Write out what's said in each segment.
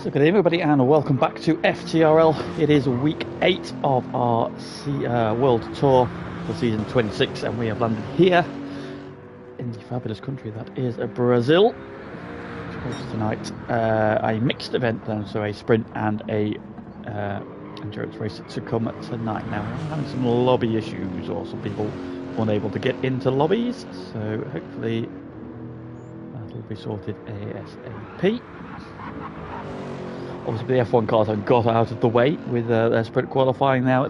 So good evening everybody and welcome back to FTRL. It is week 8 of our World Tour for season 26 and we have landed here in the fabulous country that is Brazil. Of course tonight a mixed event then, so a sprint and a endurance race to come tonight. Now we're having some lobby issues, or some people unable to get into lobbies, so hopefully that'll be sorted ASAP. Obviously the F1 cars have got out of the way with their sprint qualifying now,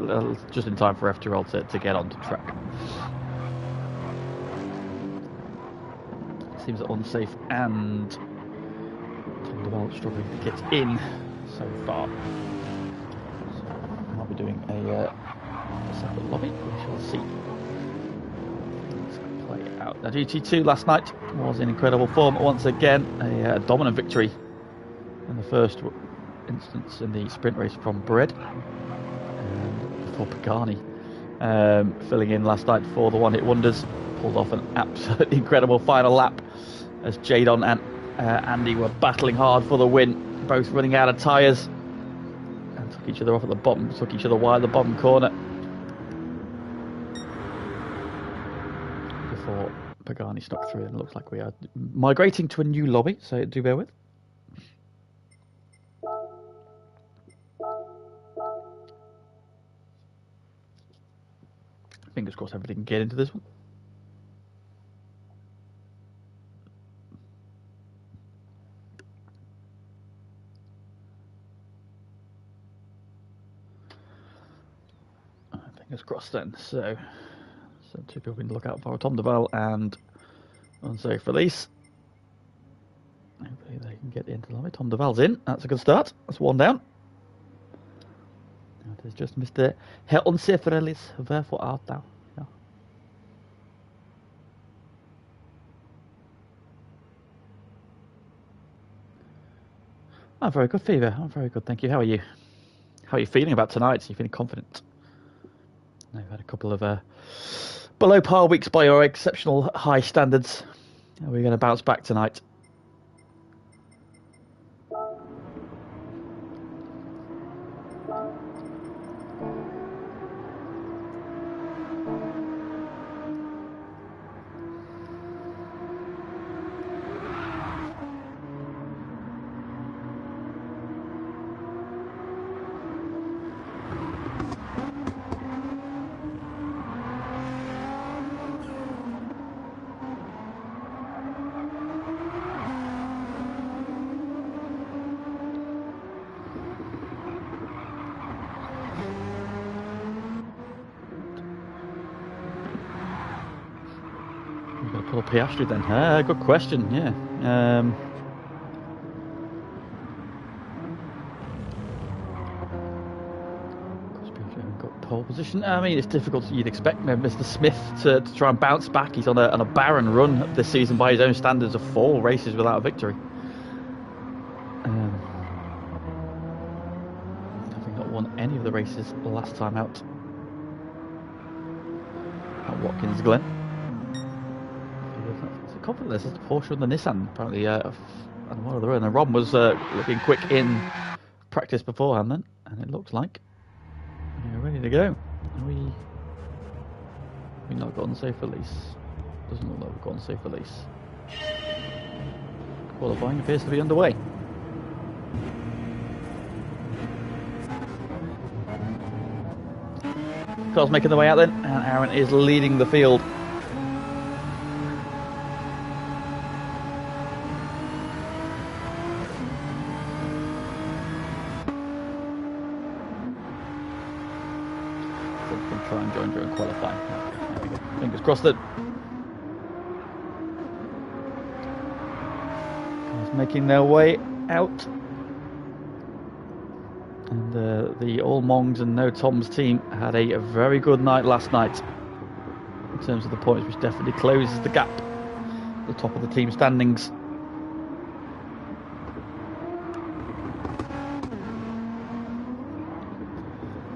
just in time for FTRL to get onto track. Seems unsafe and Tom Develop struggling to get in so far. So I'll be doing a separate lobby, we shall see. Let's play it out. Now GT2 last night was in incredible form once again, a dominant victory in the first instance in the sprint race from Bread before Pagani filling in last night for the one-hit wonders. Pulled off an absolutely incredible final lap as Jadon and Andy were battling hard for the win, both running out of tyres and took each other off at the bottom, took each other wide at the bottom corner before Pagani snuck through, and it looks like we are migrating to a new lobby, so do bear with. Fingers crossed everybody can get into this one. Fingers crossed then. So two people we can look out for: Tom Deval and Unsafe Release. Hopefully they can get into the lobby. Tom Deval's in. That's a good start. That's one down. It is just Mr. Herr Unsafe Release there for out now. Yeah. I'm very good, Fever. I'm very good, thank you. How are you? How are you feeling about tonight? Are you feeling confident? I've had a couple of below par weeks by your exceptional high standards. Are we going to bounce back tonight? Call Piastri then? Good question, yeah. Got pole position. I mean, it's difficult. You'd expect Mr. Smith to try and bounce back. He's on a barren run this season by his own standards of 4 races without a victory. Having not won any of the races last time out at Watkins Glen. Confident this is the Porsche and the Nissan apparently, and one of the other. And Ron was looking quick in practice beforehand then, and it looks like we're ready to go. We not got on safe release. Doesn't look like we've got on safe release. Qualifying appears to be underway. Carl's making the way out then, and Aaron is leading the field. Try and join during qualifying. There we go. Fingers crossed that. Cars making their way out. And the All Mongs and No Toms team had a very good night last night in terms of the points, which definitely closes the gap at the top of the team standings.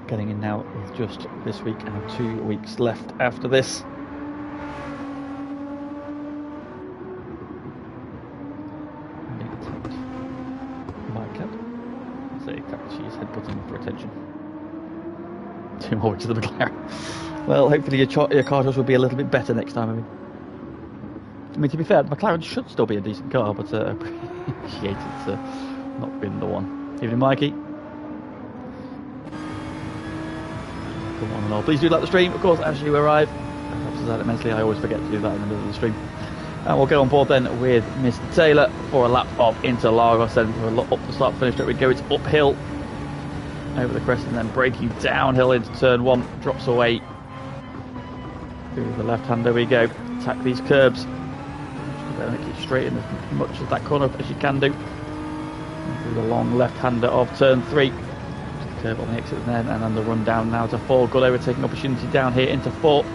Getting in now with just this week and 2 weeks left after this. She is headbutting for attention. 2 more weeks of the McLaren. Well, hopefully your car choice will be a little bit better next time. I mean, to be fair, McLaren should still be a decent car, but I appreciate it's not been the one. Evening, Mikey. Come on and all. Please do like the stream, of course, as you arrive. That helps us out immensely. I always forget to do that in the middle of the stream. And we'll get on board then with Mr. Taylor for a lap of Interlagos. Then up the start finish that we go. It's uphill over the crest and then braking downhill into turn 1. Drops away through the left hand. There we go. Attack these curbs. Just make it straight in as much of that corner as you can do. And through the long left hander of turn 3. Curve on the exit then, and then the run down now to 4. Good overtaking opportunity down here into 4.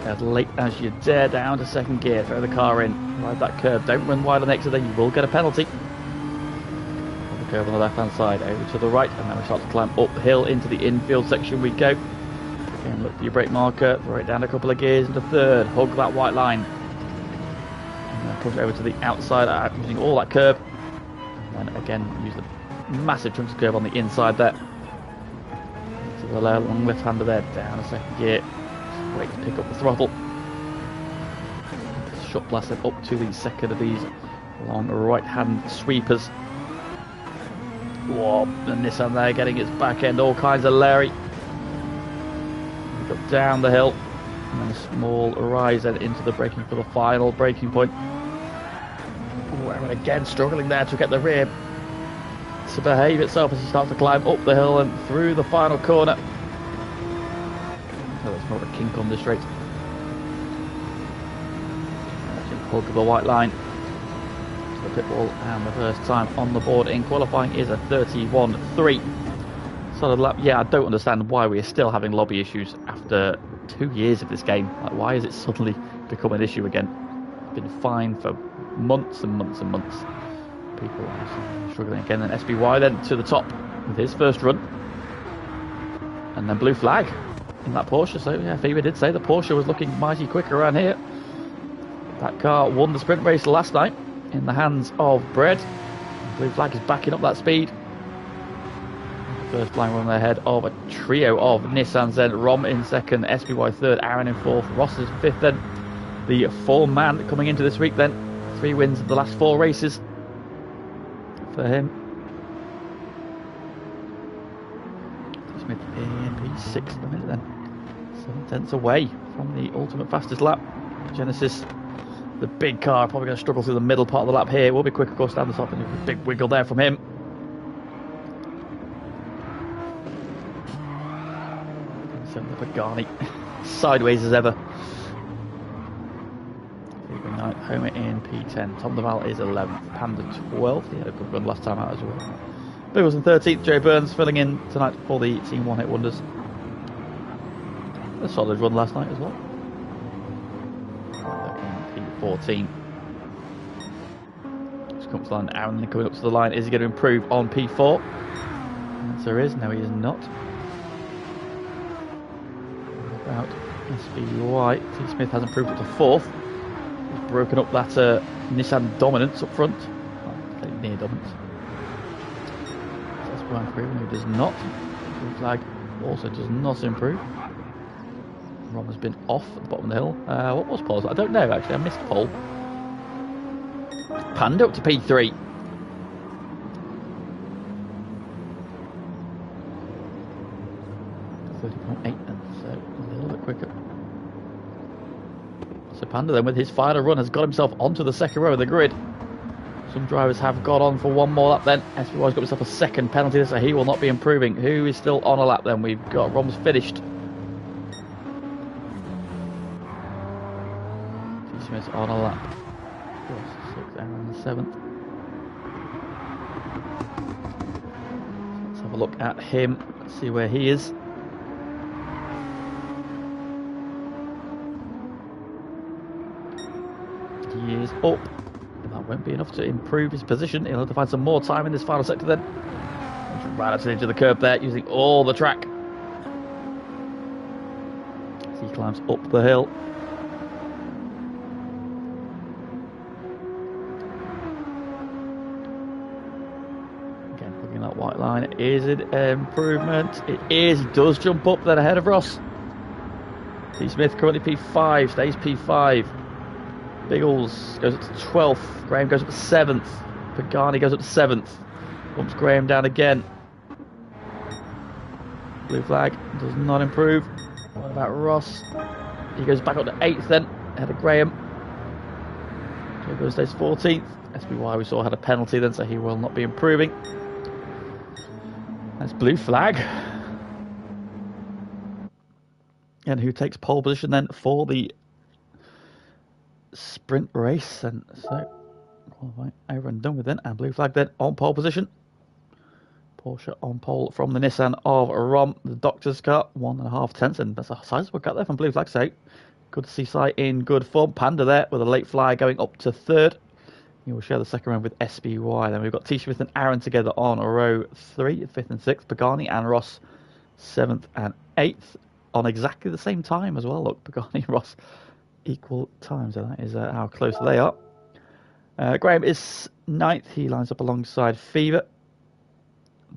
As late as you dare down to 2nd gear. Throw the car in. Ride that curve. Don't run wide on the exit, then you will get a penalty. The curve on the left hand side. Over to the right, and then we start to climb uphill into the infield section we go. Again, look for your brake marker. Throw it down a couple of gears into 3rd. Hug that white line. And then push it over to the outside using all that curb. And then again, use the massive chunks of curve on the inside there. To the long left hander there. Down a 2nd gear. Wait to pick up the throttle. Shot blast it up to the 2nd of these long right hand sweepers. Whoa, the Nissan there getting its back end all kinds of Larry. We got down the hill and then a small rise then into the braking for the final braking point. And again struggling there to get the rear to behave itself as he starts to climb up the hill and through the final corner. Oh, there's more of a kink on this straight. Hug of the white line to the pit wall, and the first time on the board in qualifying is a 31.3. Solid lap. Yeah, I don't understand why we are still having lobby issues after 2 years of this game. Like, why has it suddenly become an issue again? It's been fine for months and months and months. People are struggling again. And SBY then to the top with his first run, and then blue flag in that Porsche. So yeah, Phoebe did say the Porsche was looking mighty quick around here. That car won the sprint race last night in the hands of Bread. Blue flag is backing up that speed. First flying run ahead of a trio of Nissans then. Rom in 2nd, SBY 3rd, Aaron in 4th, Ross is 5th then. The 4-man coming into this week then. 3 wins in the last 4 races for him. Smith in P6 at the minute then. 7/10 away from the ultimate fastest lap. Genesis, the big car, probably going to struggle through the middle part of the lap here. It will be quick, of course, down the top, and a big wiggle there from him. Send the Pagani sideways as ever. Knight, Homer in P10. Tom Duval is 11th. Panda 12th. He had a good run last time out as well. Biggles in 13th. Joe Burns filling in tonight for the Team One Hit Wonders. A solid run last night as well. In P14. Just comes line. Aaron coming up to the line. Is he going to improve on P4? The answer is no, he is not. About SBY. T. Smith has improved up to 4th. He's broken up that Nissan dominance up front. Well, near dominance. So SBY improving, who does not. Blue flag also does not improve. Rom has been off at the bottom of the hill. What was Paul's? I don't know actually, I missed Paul. Panda up to P3. So Panda then with his final run has got himself onto the second row of the grid. Some drivers have got on for one more lap then. SBY's got himself a second penalty, so he will not be improving. Who is still on a lap then? We've got Rom's finished. T. Smith's on a lap. 6th and 7th. Let's have a look at him, see where he is. He is up. That won't be enough to improve his position. He'll have to find some more time in this final sector then. Right up to the edge of the curb there, using all the track. As he climbs up the hill. Again, looking at that white line. Is it improvement? It is. He does jump up then ahead of Ross. T. Smith currently P5, stays P5. Biggles goes up to 12th. Graham goes up to 7th. Pagani goes up to 7th. Bumps Graham down again. Blue flag does not improve. What about Ross? He goes back up to 8th then, ahead of Graham. Joe stays 14th. SBY we saw had a penalty then, so he will not be improving. That's blue flag. And who takes pole position then for the sprint race? And so qualifying over and done with then, and blue flag then on pole position. Porsche on pole from the Nissan of Rom, the doctor's car, 1.5 tenths, and that's a sizable cut there from blue flag. So good to see Sai in good form. Panda there with a late flyer going up to 3rd. He will share the second round with SBY. Then we've got T. Smith and Aaron together on row 3, 5th and 6th. Pagani and Ross 7th and 8th on exactly the same time as well. Look, Pagani and Ross equal time, so that is how close they are. Graham is 9th. He lines up alongside Fever.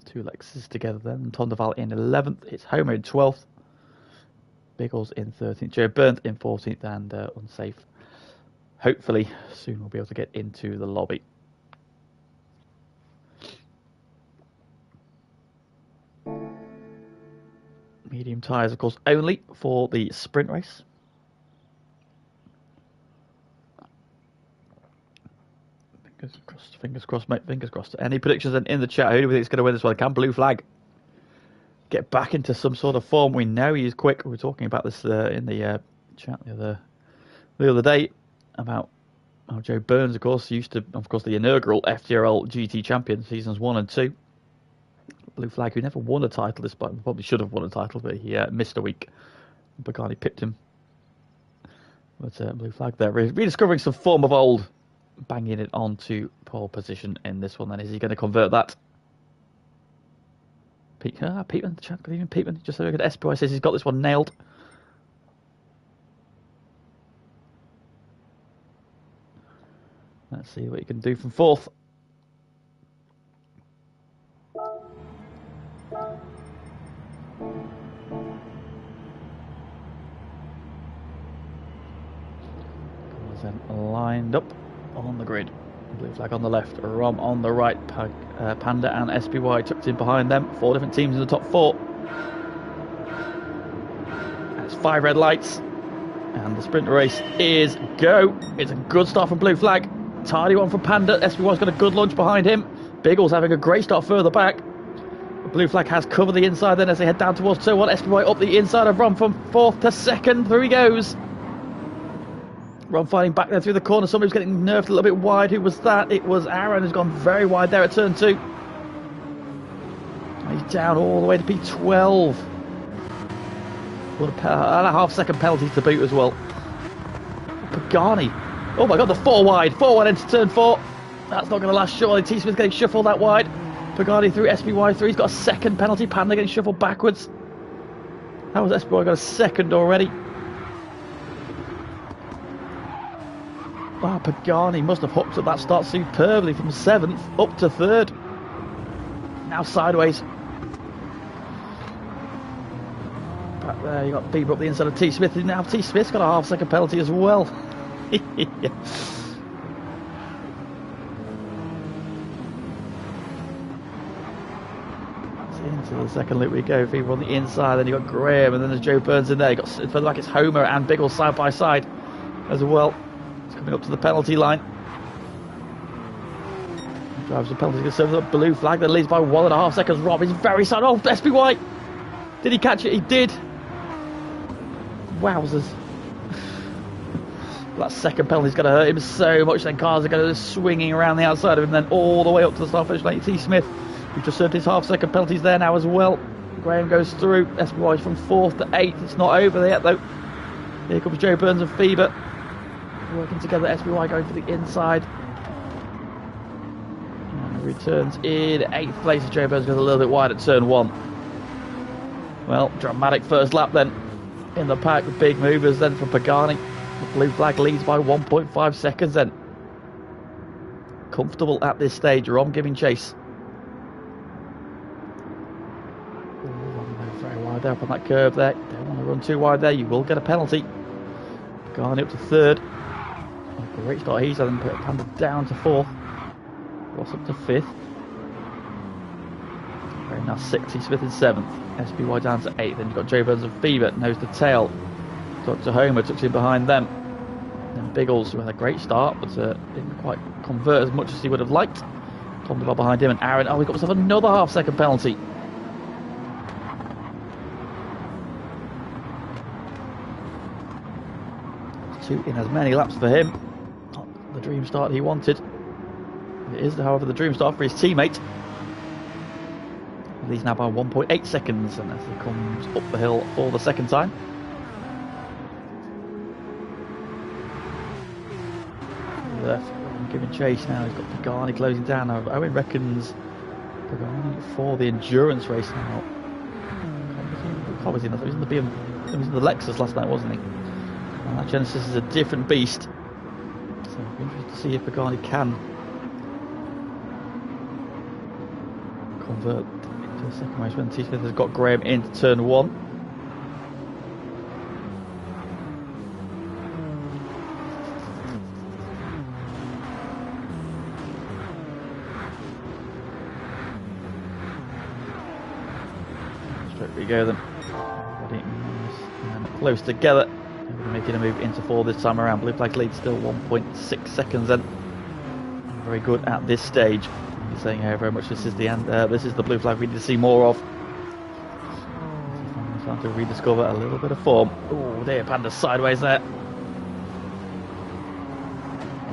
2 Lexus together then. Tom Duval in 11th. It's Homer in 12th. Biggles in 13th. Joe Burns in 14th, and unsafe. Hopefully soon we'll be able to get into the lobby. Medium tyres, of course, only for the sprint race. Fingers crossed, mate. Fingers crossed. Any predictions then in the chat? Who do we think is going to win this one? Can blue flag get back into some sort of form? We know he is quick. We were talking about this in the chat the other day about how Joe Burns, of course, used to, of course, the inaugural FTRL GT champion, seasons 1 and 2. Blue flag, who never won a title, despite probably should have won a title, but he missed a week. Pagani pipped him. But blue flag there, rediscovering some form of old. Banging it onto pole position in this one then. Is he going to convert that? Peatman, the chat, good evening, Peatman. Just so look at SBY says he's got this one nailed. Let's see what he can do from 4th. Then lined up on the grid. Blue flag on the left, Rom on the right, Panda and SBY tucked in behind them. 4 different teams in the top 4. That's 5 red lights, and the sprint race is go. It's a good start from blue flag. Tidy one from Panda. SBY's got a good launch behind him. Biggles having a great start further back. Blue flag has covered the inside then as they head down towards turn 1. SPY up the inside of Ron from 4th to 2nd. Through he goes. Ron fighting back there through the corner. Somebody was getting nerfed a little bit wide. Who was that? It was Aaron, who's gone very wide there at turn 2. He's down all the way to P12. What a half-second penalty to boot as well. Pagani. Oh my god, the 4 wide into turn 4. That's not going to last surely. T Smith getting shuffled that wide. Pagani through SPY3. He's got a second penalty. Panda getting shuffled backwards. How was SPY got a second already? Wow, Pagani must have hooked at that start superbly from 7th up to 3rd. Now sideways. Back there, you got Bieber up the inside of T Smith. Now T Smith's got a half-second penalty as well. Into the second loop we go. Bieber on the inside, then you got Graham, and then there's Joe Burns in there. You got further back it's Homer and Biggle side by side as well. It's coming up to the penalty line. Drives the penalty, gets over the blue flag, then leads by 1.5 seconds. Rob is very side. Oh, SPY! Did he catch it? He did. Wowzers. That second penalty's going to hurt him so much. Then cars are going to be swinging around the outside of him, then all the way up to the start finish lane. T Smith, who just served his half-second penalties there now as well. Graham goes through. SPY from 4th to 8th. It's not over yet though. Here comes Joe Burns and Fever working together. SPY going for the inside. And returns in 8th place. Joe Burns goes a little bit wide at turn 1. Well, dramatic first lap then in the pack with big movers then from Pagani. The blue flag leads by 1.5 seconds then. Comfortable at this stage. Rom giving chase. Very wide there up on that curve there. Don't want to run too wide there. You will get a penalty. Pagani up to 3rd. Oh, great start. He's then put Panda down to 4th. Ross up to 5th. Very nice 6th. T Smith in 7th. SPY down to 8th. Then you've got Joe Burns and Fever, nose to tail. Dr. Homer tucks in behind them. Then Biggles, who had a great start, but didn't quite convert as much as he would have liked. Tom DeVal behind him, and Aaron. Oh, he got himself another half-second penalty. Two in as many laps for him. Not the dream start he wanted. It is, however, the dream start for his teammate. He's now by 1.8 seconds, and as he comes up the hill for the second time. Left, giving chase now. He's got Pagani closing down. Now Owen reckons Pagani for the endurance race now. He was in the BM, he was in the Lexus last night, wasn't he? And that Genesis is a different beast. So I'm interested to see if Pagani can convert to the second race when T Smith has got Graham into turn 1. Straight we go then. Everybody nice and close together. We're making a move into 4 this time around. Blue flag lead still 1.6 seconds then. Very good at this stage. He's saying how very much this is the end. This is the blue flag we need to see more of. Trying to rediscover a little bit of form. Oh, there, Panda sideways there.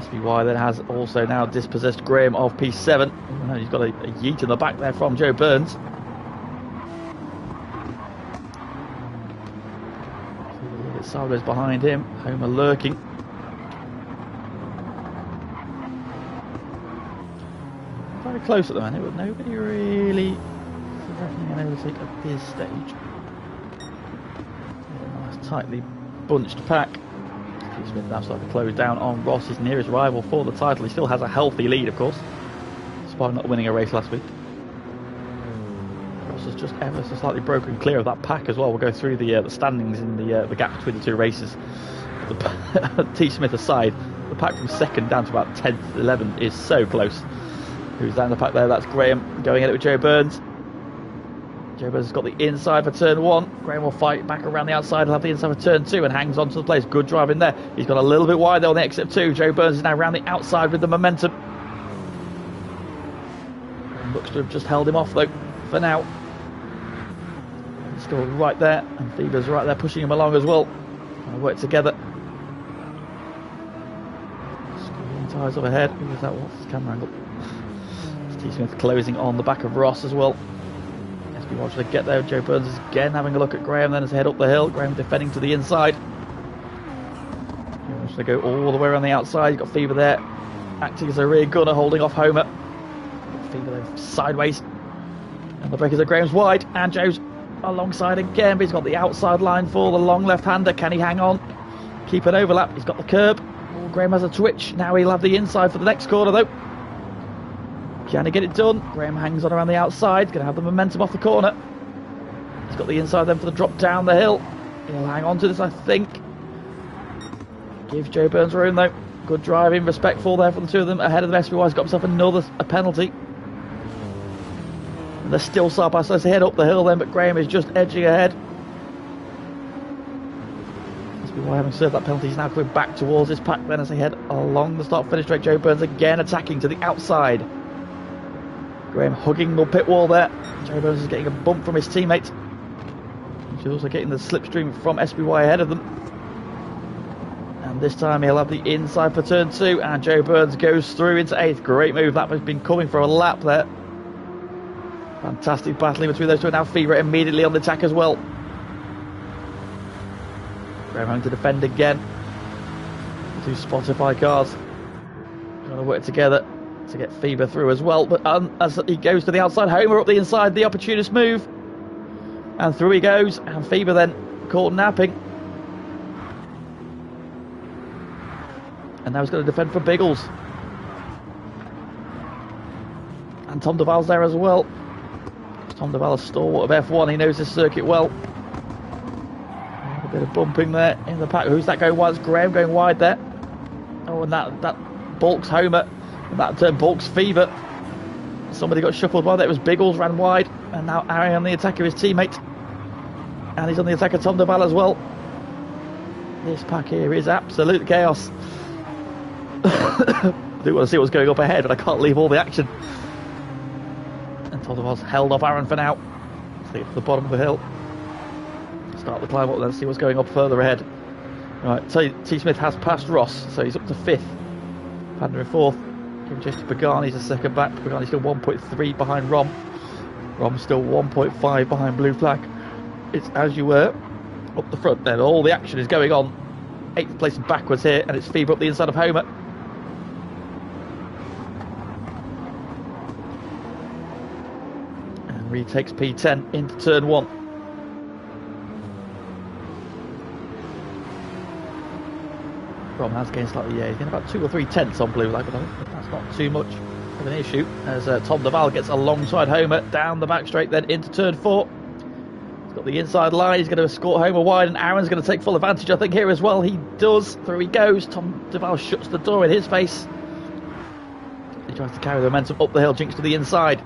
SPY then has also now dispossessed Graham of P7. Oh, no, he's got a yeet in the back there from Joe Burns. Sideways behind him, Homer lurking. Very close at the minute, but nobody really threatening an overtake at this stage. A nice tightly bunched pack. T Smith now starting to close down on Ross, his nearest rival for the title. He still has a healthy lead, of course, despite not winning a race last week. Ross has just ever so slightly broken clear of that pack as well. We'll go through the standings in the gap between the two races. T Smith aside, the pack from 2nd down to about 10th, 11th is so close. Who's down the pack there? That's Graham going at it with Joe Burns. Joe Burns has got the inside for turn 1. Graham will fight back around the outside. He'll have the inside for turn 2 and hangs on to the place. Good drive in there. He's got a little bit wide there on the exit of 2. Joe Burns is now around the outside with the momentum. Graham looks to have just held him off though for now. still right there, and Fever's right there pushing him along as well. Trying to work together. Squeezing tyres overhead. Who was that? What's his camera angle? It's T. Smith closing on the back of Ross as well. SB watch to get there. Joe Burns is again having a look at Graham, then as they head up the hill. Graham defending to the inside. He wants to go all the way around the outside. You've got Fever there, acting as a rear gunner, holding off Homer. Fever there sideways. And the breakers are Graham's wide, and Joe's alongside again, but he's got the outside line for the long left-hander. Can he hang on? Keep an overlap. He's got the curb. Oh, Graham has a twitch. Now he'll have the inside for the next corner, though. Can he get it done? Graham hangs on around the outside. Going to have the momentum off the corner. He's got the inside then for the drop down the hill. He'll hang on to this, I think. Gives Joe Burns room, though. Good driving, respectful there for the two of them. Ahead of the SBY, he's got himself another penalty. They're still side by side as they head up the hill then, but Graham is just edging ahead. SBY having served that penalty, he's now coming back towards his pack then as they head along the start-finish straight. Joe Burns again attacking to the outside. Graham hugging the pit wall there. Joe Burns is getting a bump from his teammate. He's also getting the slipstream from SBY ahead of them. And this time he'll have the inside for turn 2, and Joe Burns goes through into 8th. Great move, that has been coming for a lap there. Fantastic battling between those two, and now Fever immediately on the attack as well. Graham having to defend again. The two Spotify cars trying to work together to get Fever through as well, but as he goes to the outside, Homer up the inside, the opportunist move, and through he goes, and Fever then caught napping, and now he's going to defend for Biggles, and Tom Duval's there as well. Tom Duval, a stalwart of F1, he knows this circuit well. A bit of bumping there in the pack. Who's that going wide? It's Graham going wide there. Oh, and that balks Homer. And that turn balks Fever. Somebody got shuffled by that. It was Biggles ran wide. And now Aaron on the attack of his teammate. And he's on the attack of Tom Duval as well. This pack here is absolute chaos. I do want to see what's going up ahead, but I can't leave all the action. And Tom Duval's held off Aaron for now. Let's get to the bottom of the hill. Start the climb up then, see what's going up further ahead. Right, so T. Smith has passed Ross, so he's up to 5th. Panda in 4th. Giving chase to Pagani's a second back. Pagani's still 1.3 behind Rom. Rom's still 1.5 behind Blue Flag. It's as you were. Up the front then, all the action is going on. 8th place backwards here, and it's Fever up the inside of Homer. And retakes P10 into turn 1. Rom has gained slightly, yeah, he's gained about 2 or 3 tenths on Blue Flag, but I think that's not too much of an issue, as Tom Duval gets alongside Homer, down the back straight, then into turn 4. He's got the inside line, he's going to escort Homer wide, and Aaron's going to take full advantage, I think, here as well. He does, through he goes. Tom Duval shuts the door in his face. He tries to carry the momentum up the hill, jinks to the inside.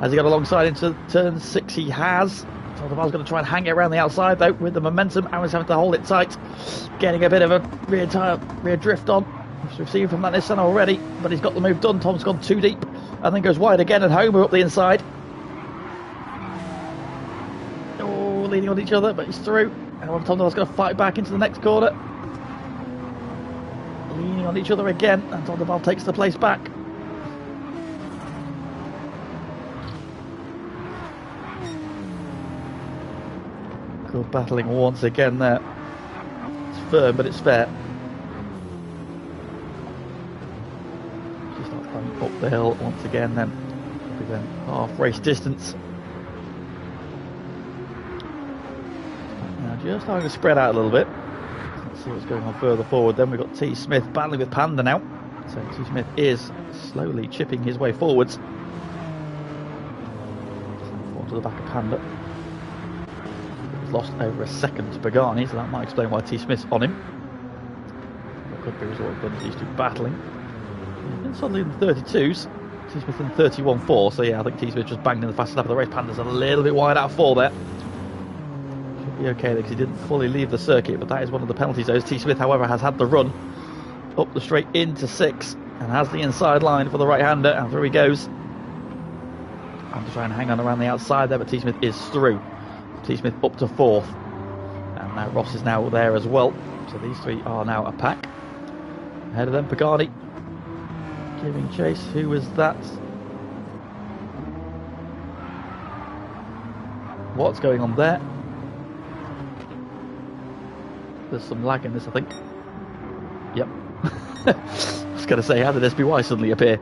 Has he got alongside into turn 6? He has. Tom Duval's going to try and hang it around the outside, though, with the momentum. Aaron's having to hold it tight, getting a bit of a rear drift on. We've seen from that Nissan already, but he's got the move done. Tom's gone too deep, and then goes wide again, and Homer up the inside. Oh, leaning on each other, but he's through. And Tom Duval's going to fight back into the next corner. Leaning on each other again, and Tom Duval takes the place back. Good battling once again there. It's firm, but it's fair. Just not climbing up the hill once again then. Then half race distance. Now just having to spread out a little bit. Let's see what's going on further forward. Then we've got T. Smith battling with Panda now. So T. Smith is slowly chipping his way forwards. Onto the back of Panda. Lost over a second to Pagani, so that might explain why T. Smith's on him. That could be a result of these two battling. And suddenly in the 32s, T. Smith in 31.4, so yeah, I think T. Smith just banged in the fastest lap of the race. Panda's a little bit wide out of 4 there. Should be okay because he didn't fully leave the circuit, but that is one of the penalty zones. T. Smith, however, has had the run up the straight into 6 and has the inside line for the right-hander, and through he goes. I'm just trying to hang on around the outside there, but T. Smith is through. T Smith up to 4th. And now Ross is now there as well. So these three are now a pack. Ahead of them, Pagani giving chase. Who was that? What's going on there? There's some lag in this, I think. Yep. I was going to say, how did SBY suddenly appear?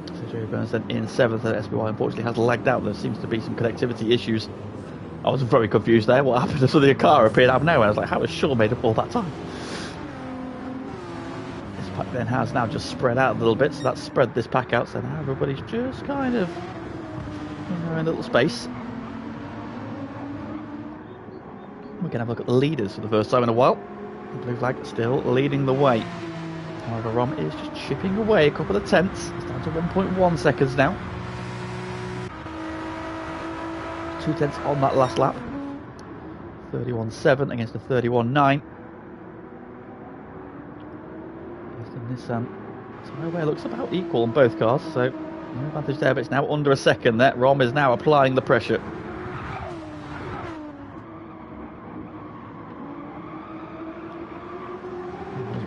So Jerry Burns then in 7th, and SBY unfortunately has lagged out. There seems to be some connectivity issues. I was very confused there. What happened? Suddenly a car appeared out of nowhere. I was like, how was Shaw made up all that time? This pack then has now just spread out a little bit, so that's spread this pack out, so now everybody's just kind of in their own little space. We're going to have a look at the leaders for the first time in a while. Blue flag still leading the way. However, Rom is just chipping away a couple of tenths. It's down to 1.1 seconds now. 2 tenths on that last lap. 31.7 against a 31.9. Here's the Nissan tyre looks about equal on both cars, so no advantage there, but it's now under a second there. Rom is now applying the pressure.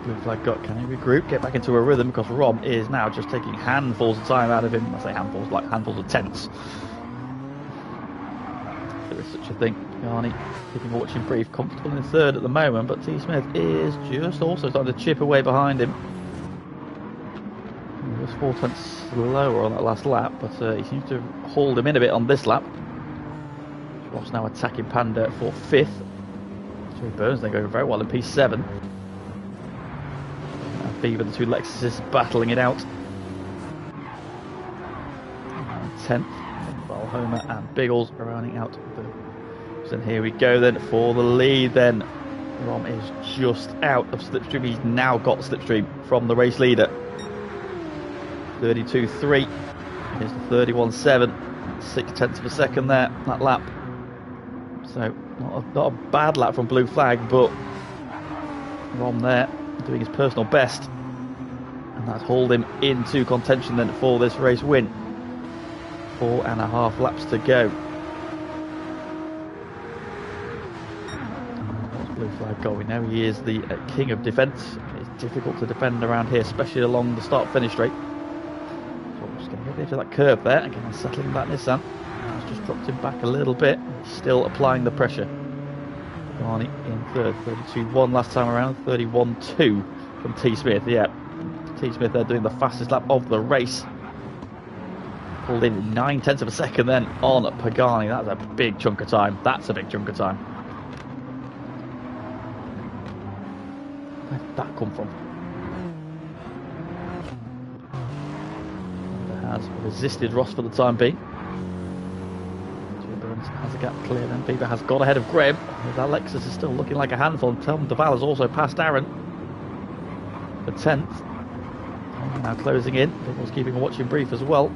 Blue flag got, can he regroup, get back into a rhythm, because Rom is now just taking handfuls of time out of him. I say handfuls, like handfuls of tenths. There is such a thing. Pagani keeping a watching brief, comfortable in 3rd at the moment, but T Smith is just also starting to chip away behind him. He was 4 tenths lower on that last lap, but he seems to hold him in a bit on this lap. Ross now attacking Panda for 5th. Jerry Burns then going very well in P7. Beaver, the two Lexuses battling it out. 10th, Valhoma and Biggles rounding out the. And here we go then for the lead. Then Rom is just out of slipstream. He's now got slipstream from the race leader. 32.3 against the 31.7. 6 tenths of a second there that lap. So not a bad lap from Blue Flag, but Rom there doing his personal best, and that's hauled him into contention then for this race win. 4.5 laps to go. What's Blue Flag got? We know he is the king of defence. It's difficult to defend around here, especially along the start-finish straight. So I'm just going to get into that curve there. Again, settling that Nissan. It's just dropped him back a little bit. He's still applying the pressure. Barney in 3rd, 32.1 last time around, 31.2 from T Smith. Yeah, T Smith there doing the fastest lap of the race. Pulled in 9 tenths of a second then on Pagani. That's a big chunk of time. That's a big chunk of time. Where did that come from? It has resisted Ross for the time being. Has a gap clear then. Bieber has got ahead of Graham. That Lexus is still looking like a handful. And Tom Duval has also passed Aaron for 10th. Now closing in. Biggles keeping a watching brief as well.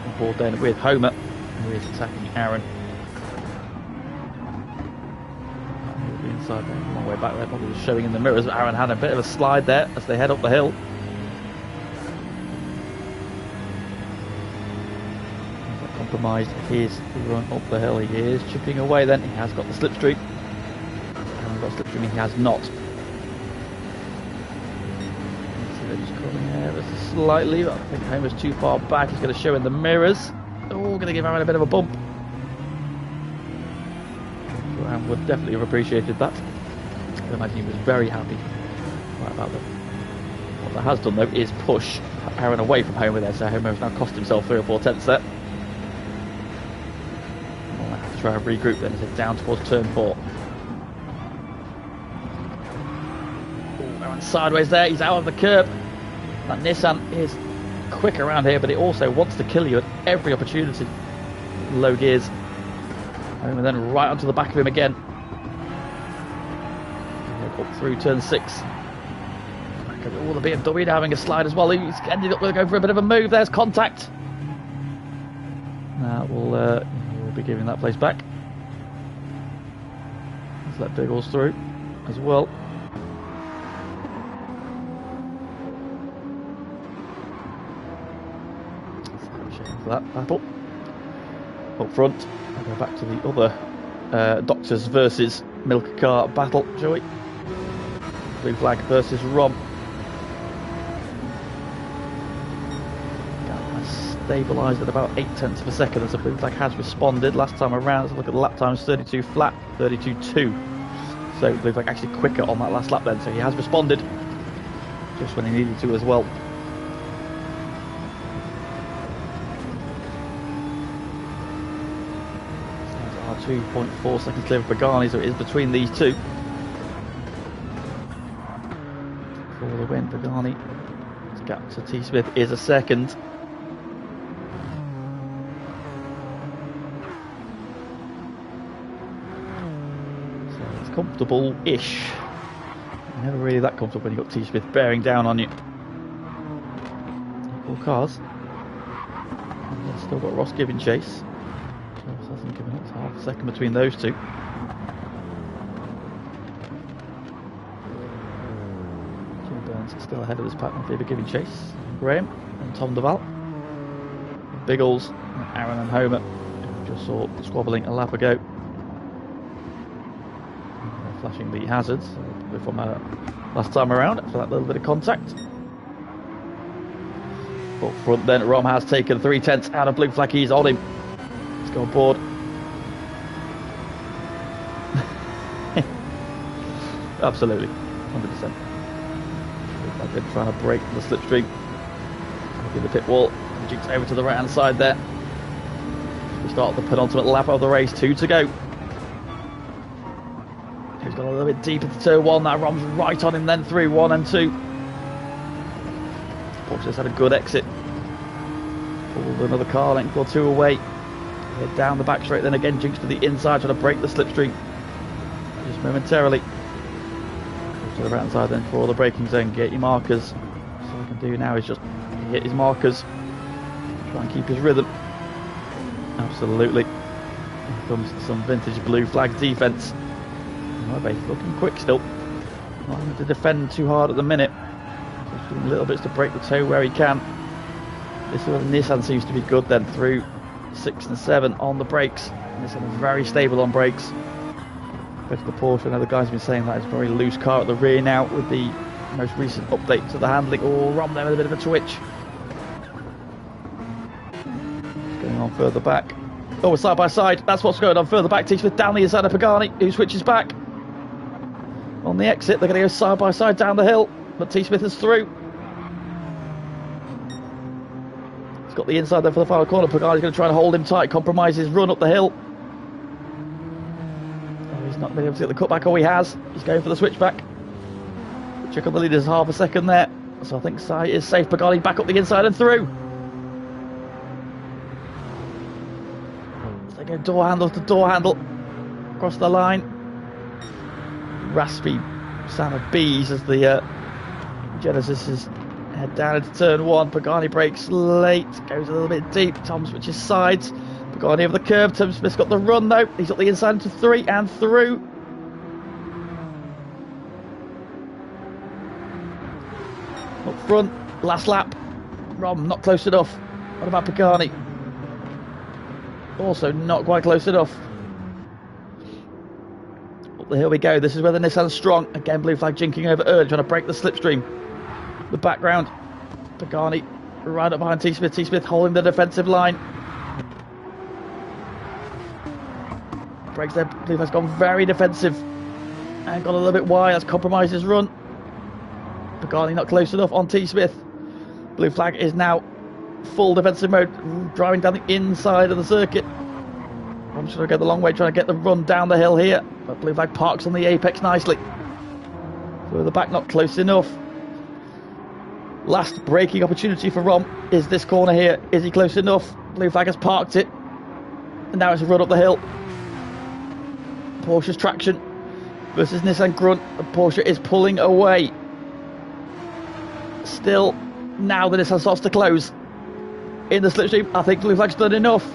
On board then with Homer, who is attacking Aaron. The inside there, a long way back there, probably showing in the mirrors. But Aaron had a bit of a slide there as they head up the hill. Compromised his run up the hill. He is chipping away then. He has got the slipstream. Hasn't got slipstream, he has not. So they're just coming ever so slightly. I think Homer's too far back. He's going to show in the mirrors. Oh, going to give Aaron a bit of a bump. Aaron would definitely have appreciated that. I imagine he was very happy about that. What that has done though is push Aaron away from Homer there. So Homer has now cost himself 3 or 4 tenths there. Try and regroup then as head down towards turn 4. Aaron sideways there, he's out of the curb. That Nissan is quick around here, but it also wants to kill you at every opportunity. Low gears. And then right onto the back of him again. Up through turn 6. Oh, the BMW having a slide as well. He's ended up going for a bit of a move. There's contact. Now we'll be giving that place back. Let's let Biggles through as well. for that battle. Up front, I'll go back to the other Doctors versus Milk Car battle, shall we? Blue Flag versus Rom. Stabilised at about 0.8 of a second as the Blue Flag has responded last time around. Let's look at the lap times, 32 flat, 32.2. So Blue Flag actually quicker on that last lap then, so he has responded just when he needed to as well. So 2.4 seconds clear of Pagani, so it is between these two. For the win, Pagani. His gap to T. Smith is a second. Comfortable-ish. Never really that comfortable when you've got T. Smith bearing down on you. Equal cars. And they've still got Ross giving chase. Ross hasn't given up. It's half a second between those two. Jim Burns is still ahead of this pack in favour giving chase. Graham and Tom Duval. Biggles, and Aaron and Homer, who just saw squabbling a lap ago. Flashing the hazards from last time around for that little bit of contact. Up front then, Rom has taken 3/10 out of Blue Flag. He's on him. Let's go on board. Absolutely, 100%. Blue Flag then trying to break the slipstream. Looking at the pit wall. Jinx over to the right hand side there. We start the penultimate lap of the race, 2 to go. He's got a little bit deep into turn 1. That Rom's right on him then through 1 and 2. Porsche's had a good exit. Pulled another car length or 2 away. Head down the back straight, then again Jinx to the inside, trying to break the slipstream. Just momentarily. To the right hand side then for all the braking zone. Get your markers. So all he can do now is just hit his markers. Try and keep his rhythm. Absolutely. Here comes some vintage Blue Flag defence. Base looking quick still. Not having to defend too hard at the minute. Just doing little bits to break the toe where he can. This is where the Nissan seems to be good then, through 6 and 7 on the brakes. Nissan is very stable on brakes. Compared to the Porsche, I know the guys have been saying that it's a very loose car at the rear now with the most recent update to the handling. Oh, Rom there with a bit of a twitch. Going on further back. Oh, we're side by side. That's what's going on further back. T. Smith down the inside of Pagani, who switches back. On the exit, they're going to go side by side down the hill, but T. Smith is through. He's got the inside there for the final corner. Pagani's going to try and hold him tight, compromise his run up the hill. Oh, he's not been able to get the cutback. Oh, he has. He's going for the switchback. Check on the leaders, half a second there. So I think Sai is safe. Pagani back up the inside and through. So they go door handle to door handle. Across the line. Raspy sound of bees as the Genesis is head down into turn 1. Pagani brakes late, goes a little bit deep. Tom switches sides. Pagani over the curve. Tom Smith's got the run though. He's got the inside into 3 and through. Up front, last lap. Rom not close enough. What about Pagani? Also not quite close enough. Here we go. This is where the Nissan's strong. Again, Blue Flag jinking over early, trying to break the slipstream. The background. Pagani right up behind T. Smith. T. Smith holding the defensive line. Breaks there. Blue Flag's gone very defensive. And got a little bit wide. That's compromised his run. Pagani not close enough on T. Smith. Blue Flag is now full defensive mode, driving down the inside of the circuit. I'm just going to go the long way, trying to get the run down the hill here. But Blue Flag parks on the apex nicely. Further back, not close enough. Last braking opportunity for Rom is this corner here. Is he close enough? Blue Flag has parked it. And now it's a run up the hill. Porsche's traction versus Nissan Grunt. The Porsche is pulling away. Still, now the Nissan starts to close. In the slipstream, I think Blue Flag's done enough.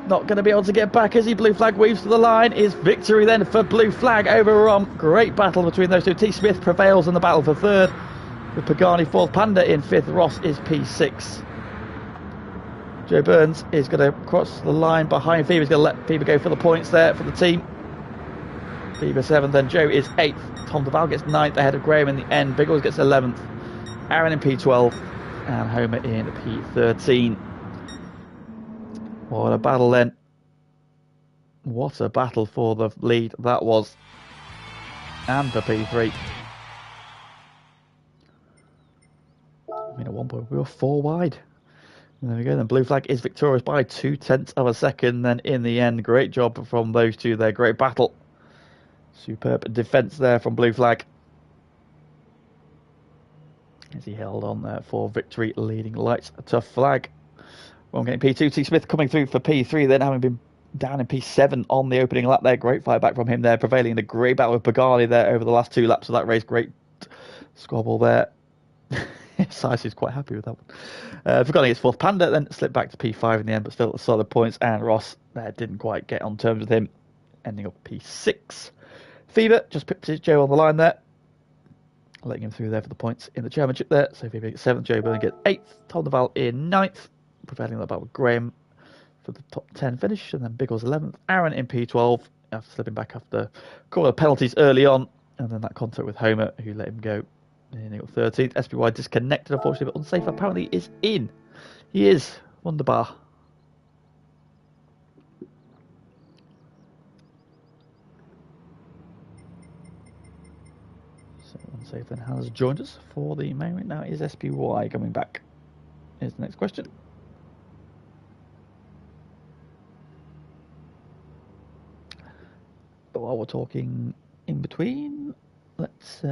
Not going to be able to get back as he. Blue Flag weaves to the line. Is victory then for Blue Flag over Rom. Great battle between those two. T. Smith prevails in the battle for 3rd. With Pagani 4th, Panda in 5th, Ross is P6. Joe Burns is going to cross the line behind Fever. He's going to let Fever go for the points there for the team. Fever 7th, then Joe is 8th. Tom Duval gets 9th ahead of Graham in the end. Biggles gets 11th. Aaron in P12 and Homer in P13. What a battle then. What a battle for the lead that was. And for P3. I mean, at one point we were 4 wide. And there we go, then Blue Flag is victorious by 0.2 of a second. Then in the end, great job from those two there. Great battle. Superb defence there from Blue Flag. As he held on there for victory, leading lights. A tough flag. We're getting P2. T. Smith coming through for P3, then having been down in P7 on the opening lap there. Great fight back from him there, prevailing in a great battle with Pagani there over the last 2 laps of that race. Great squabble there. Size is quite happy with that one. Pagani gets 4th. Panda then slipped back to P5 in the end, but still solid points. And Ross didn't quite get on terms with him, ending up P6. Fever just pipped Joe on the line there, letting him through there for the points in the championship there. So Fever gets 7th, Joe Byrne gets 8th, Tom Duval in 9th, prevailing that battle with Graham for the top 10 finish, and then Biggles 11th, Aaron in P12 after slipping back after a couple of penalties early on, and then that contact with Homer who let him go. And he got 13th. SPY disconnected unfortunately, but unsafe apparently is in. He is. Wunderbar. So unsafe then has joined us for the main right now. Is SPY coming back? Here's the next question. But while we're talking in between, let's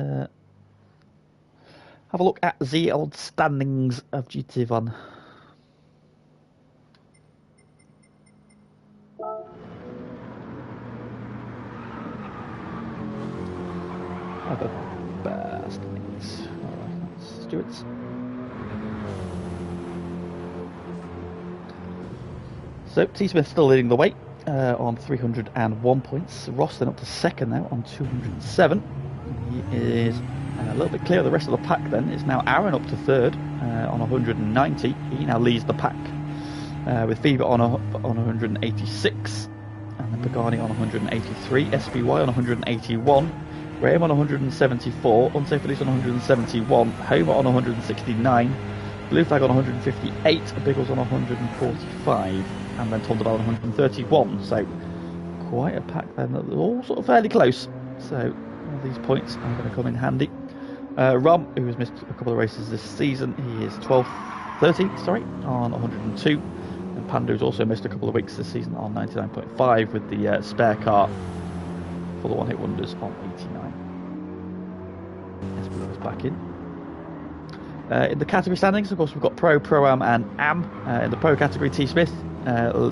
have a look at the old standings of GT1. Other standings. Alright, Stewart's. So T. Smith still leading the way on 301 points. Ross then up to 2nd now on 207. He is a little bit clear of the rest of the pack then. It's now Aaron up to 3rd on 190. He now leads the pack with Fever on 186. And then Pagani on 183. SPY on 181. Graham on 174. Unsafe Release on 171. Homer on 169. Blue Flag on 158. Biggles on 145. And then Tom Duval on 131. So quite a pack then. They're all sort of fairly close. So all these points are going to come in handy. Rom, who has missed a couple of races this season, he is 13th, sorry, on 102. And Pandu's also missed a couple of weeks this season on 99.5 with the spare car for the One Hit Wonders on 89. SPL is back in. In the category standings, of course, we've got Pro, Pro-Am and Am. In the Pro category, T. Smith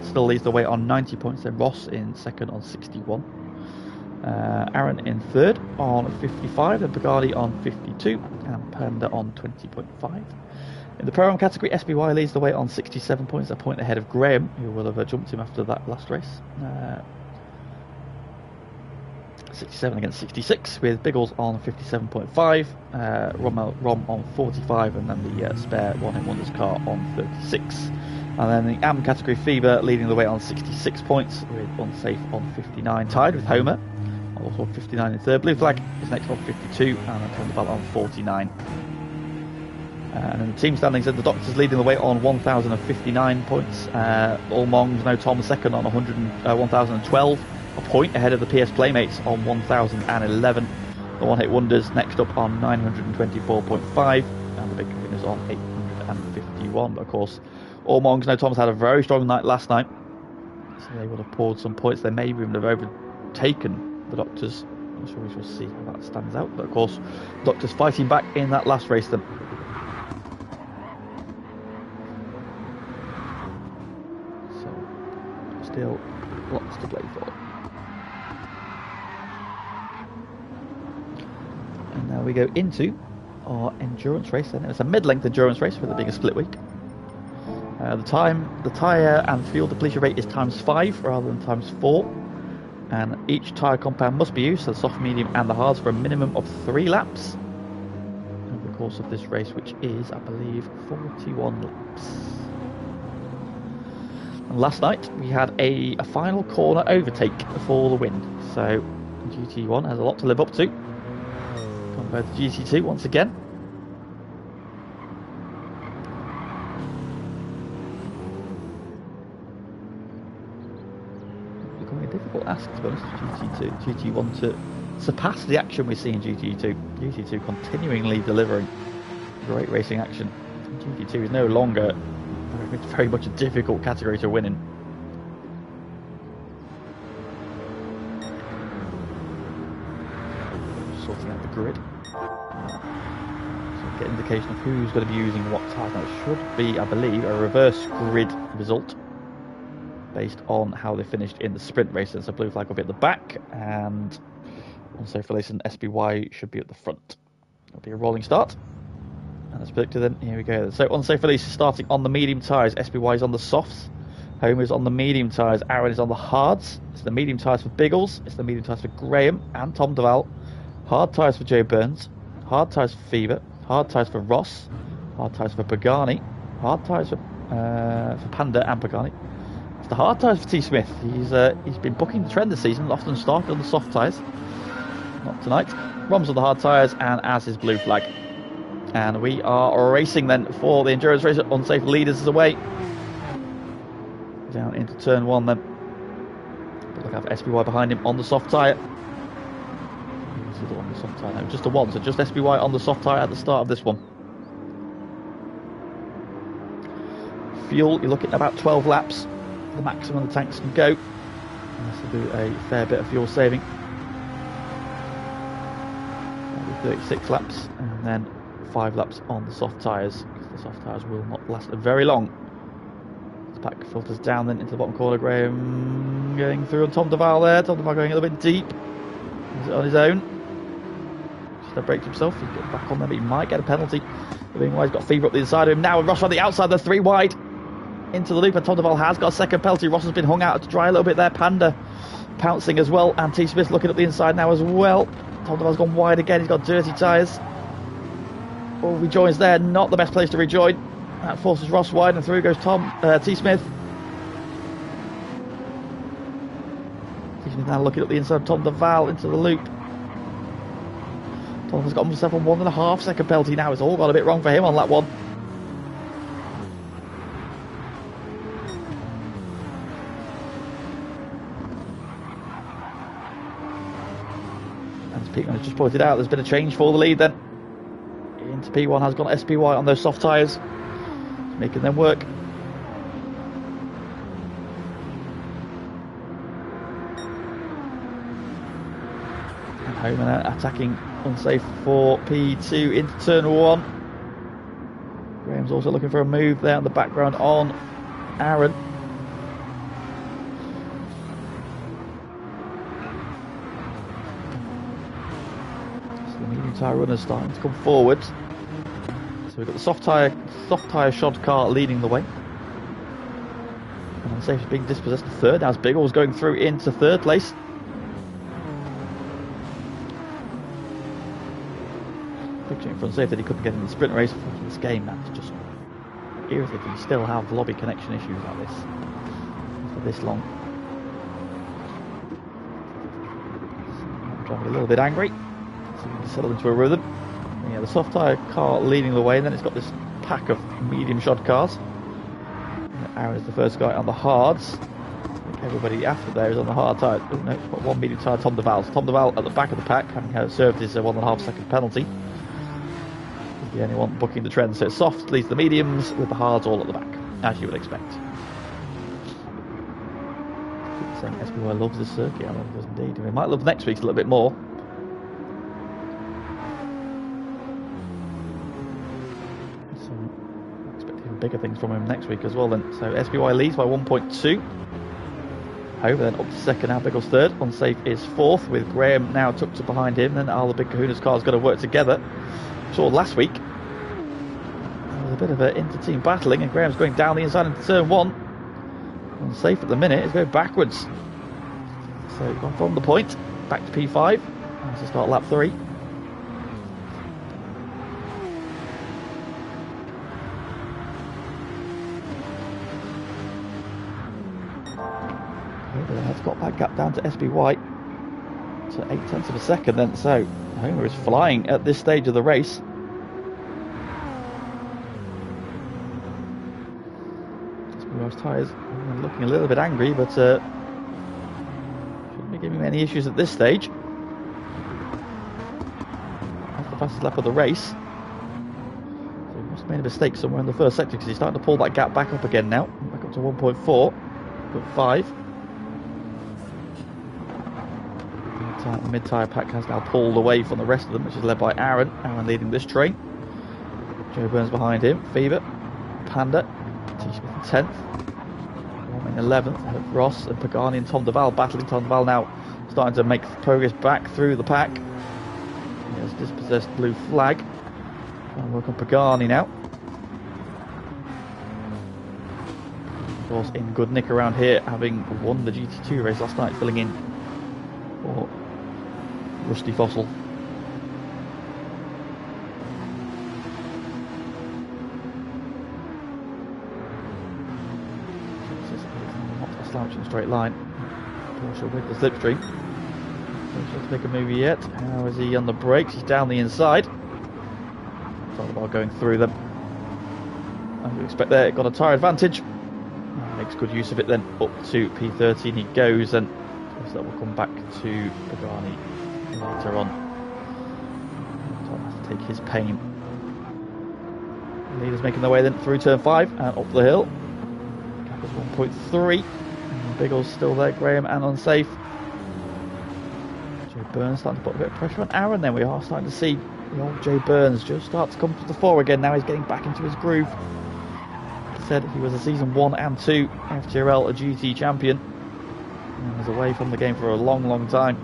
still leads the way on 90 points, then Ross in 2nd on 61. Aaron in 3rd on 55, then Pagani on 52, and Panda on 20.5. In the Pro-Am category, SPY leads the way on 67 points, a point ahead of Graham, who will have jumped him after that last race. 67 against 66, with Biggles on 57.5, Rom on 45, and then the spare One Hit Wonders car on 36. And then the Am category, Fever leading the way on 66 points, with Unsafe on 59, tied with Homer, also on 59 in 3rd. Blue Flag is next on 52, and then Tom Duval on 49. And in the team standings, the Doctors leading the way on 1,059 points. All Mongs, no Tom 2nd on 1,012. A point ahead of the PS Playmates on 1,011. The One Hit Wonders next up on 924.5, and the Big Winners on 851. But of course, all Mongs, no Tom's had a very strong night last night, so they would have poured some points. They may even have overtaken the Doctors. I'm sure we shall see how that stands out. But of course, Doctors fighting back in that last race then. So, still lots to play for. And now we go into our endurance race, and it's a mid-length endurance race with it being a split week. The tyre and fuel depletion rate is ×5 rather than ×4, and each tyre compound must be used, so the soft, medium and the hards, for a minimum of 3 laps over the course of this race, which is, I believe, 41 laps. last night we had a final corner overtake for the win. So GT1 has a lot to live up to compared to GT2 once again. Becoming a difficult ask, to be honest, for GT1 to surpass the action we see in GT2. GT2 continually delivering great racing action. GT2 is no longer very much a difficult category to win in. Sorting out the grid. So get an indication of who's going to be using what tyres. Now it should be, I believe, a reverse grid result based on how they finished in the sprint race. So blue flag will be at the back, and unsafe release and SBY should be at the front. It'll be a rolling start. And as predicted then, here we go. So unsafe release is starting on the medium tyres, SBY is on the softs, Homer is on the medium tyres, Aaron is on the hards. It's the medium tyres for Biggles, it's the medium tyres for Graham and Tom Duval, hard tyres for Joe Burns, hard tyres for Fever, hard tyres for Ross, hard tyres for Pagani, hard tyres for Panda and Pagani. It's the hard tyres for T. Smith. He's been bucking the trend this season, often starting on the soft tyres. Not tonight. Rom's on the hard tyres, and as is blue flag. And we are racing then for the endurance race. Unsafe leaders is away. Down into turn 1 then. But look out for SBY behind him on the soft tyre. On the soft tyre now. Just a 1, so just SBY on the soft tyre at the start of this one. Fuel, you're looking at about 12 laps. The maximum the tanks can go. This will do a fair bit of fuel saving. 36 laps, and then 5 laps on the soft tyres, because the soft tyres will not last very long. The pack filters down then into the bottom corner. Graham going through on Tom Duval there. Tom Duval going a little bit deep. Is it on his own? Just braked himself. He's getting back on there, but he might get a penalty. Meanwhile, he's got Fever up the inside of him now, and Ross on the outside. They're 3 wide into the loop, and Tom Duval has got a second penalty. Ross has been hung out to dry a little bit there. Panda pouncing as well, and T. Smith looking up the inside now as well. Tom Duval's gone wide again. He's got dirty tyres. Oh, rejoins there. Not the best place to rejoin. That forces Ross wide, and through goes T. Smith. T. Smith now looking up the inside of Tom Duval into the loop. Tom has got himself a 1.5 second penalty now. It's all gone a bit wrong for him on lap 1. P1 has just pointed out there's been a change for the lead then. Into P1 has gone SPY on those soft tyres, making them work. And Homer now attacking unsafe for P2 into turn 1. Graham's also looking for a move there in the background on Aaron. Tyre runners starting to come forward. So we've got the soft tyre shod car leading the way. And Unsafe is being dispossessed to third. Now Biggles going through into third place. Big shame for Unsafe that he couldn't get in the sprint race for this game. That's just irritating. You still have lobby connection issues like this for this long. I'm driving a little bit angry. So we can settle into a rhythm. And yeah, the soft tyre car leading the way, and then it's got this pack of medium shod cars. And Aaron is the first guy on the hards. I think everybody after there is on the hard tyre. Oh, no, it's got one medium tyre, Tom Duval. So Tom Duval at the back of the pack, having served his 1.5 second penalty. He's the only one booking the trend. So soft leads the mediums with the hards all at the back, as you would expect. Saying SPY loves this circuit. I love it, does indeed. We might love next week's a little bit more. Bigger things from him next week as well then. So SPY leads by 1.2. Over then up to second, now Biggles third. Unsafe is fourth, with Graham now tucked to behind him. Then all the big Kahuna's cars got to work together. Saw last week there was a bit of an inter-team battling, and Graham's going down the inside into turn 1. Unsafe at the minute is going backwards. So gone from the point back to P5 and to start lap 3. Has got that gap down to SBY to 0.8 of a second then, so Homer is flying at this stage of the race. SBY's tyres looking a little bit angry, but shouldn't be giving me any issues at this stage. That's the fastest lap of the race. So he must have made a mistake somewhere in the first sector, because he's starting to pull that gap back up again now. Back up to 1.4, 1.5. The mid-tyre pack has now pulled away from the rest of them, which is led by Aaron. Aaron leading this train. Joe Burns behind him. Fever, Panda, T-Smith in 10th. Warm in 11th. Ross and Pagani and Tom Duval battling. Tom Duval now starting to make progress back through the pack. He has dispossessed blue flag. And work on Pagani now. Of course, in good nick around here, having won the GT2 race last night, filling in for Rusty Fossil. Not a slouch in a straight line. Porsche with the slipstream. Not to make a move yet. How is he on the brakes? He's down the inside. About going through them. I would expect there, got a tyre advantage. Makes good use of it then. Up to P13 he goes, and that will come back to Pagani later on. So I'll have to take his pain. The leaders making their way then through turn 5 and up the hill. Gap is 1.3. Biggles still there, Graham and unsafe. Joe Burns starting to put a bit of pressure on Aaron then. We are starting to see the old Joe Burns just start to come to the fore again. Now he's getting back into his groove. Like I said, he was a season 1 and 2 FTRL, a GT champion. And was away from the game for a long, long time.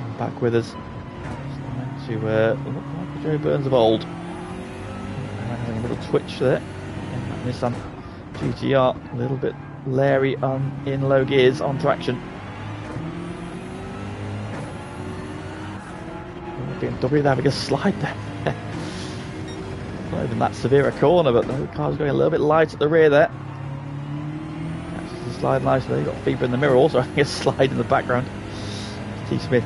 And back with us. To look like the Joe Burns of old. Having a little twitch there. And Nissan GTR, a little bit leery in low gears on traction. BMW having a slide there. Not even that severe a corner, but the car's going a little bit light at the rear there. Catches the slide nicely. You've got Fever in the mirror also having a slide in the background. T. Smith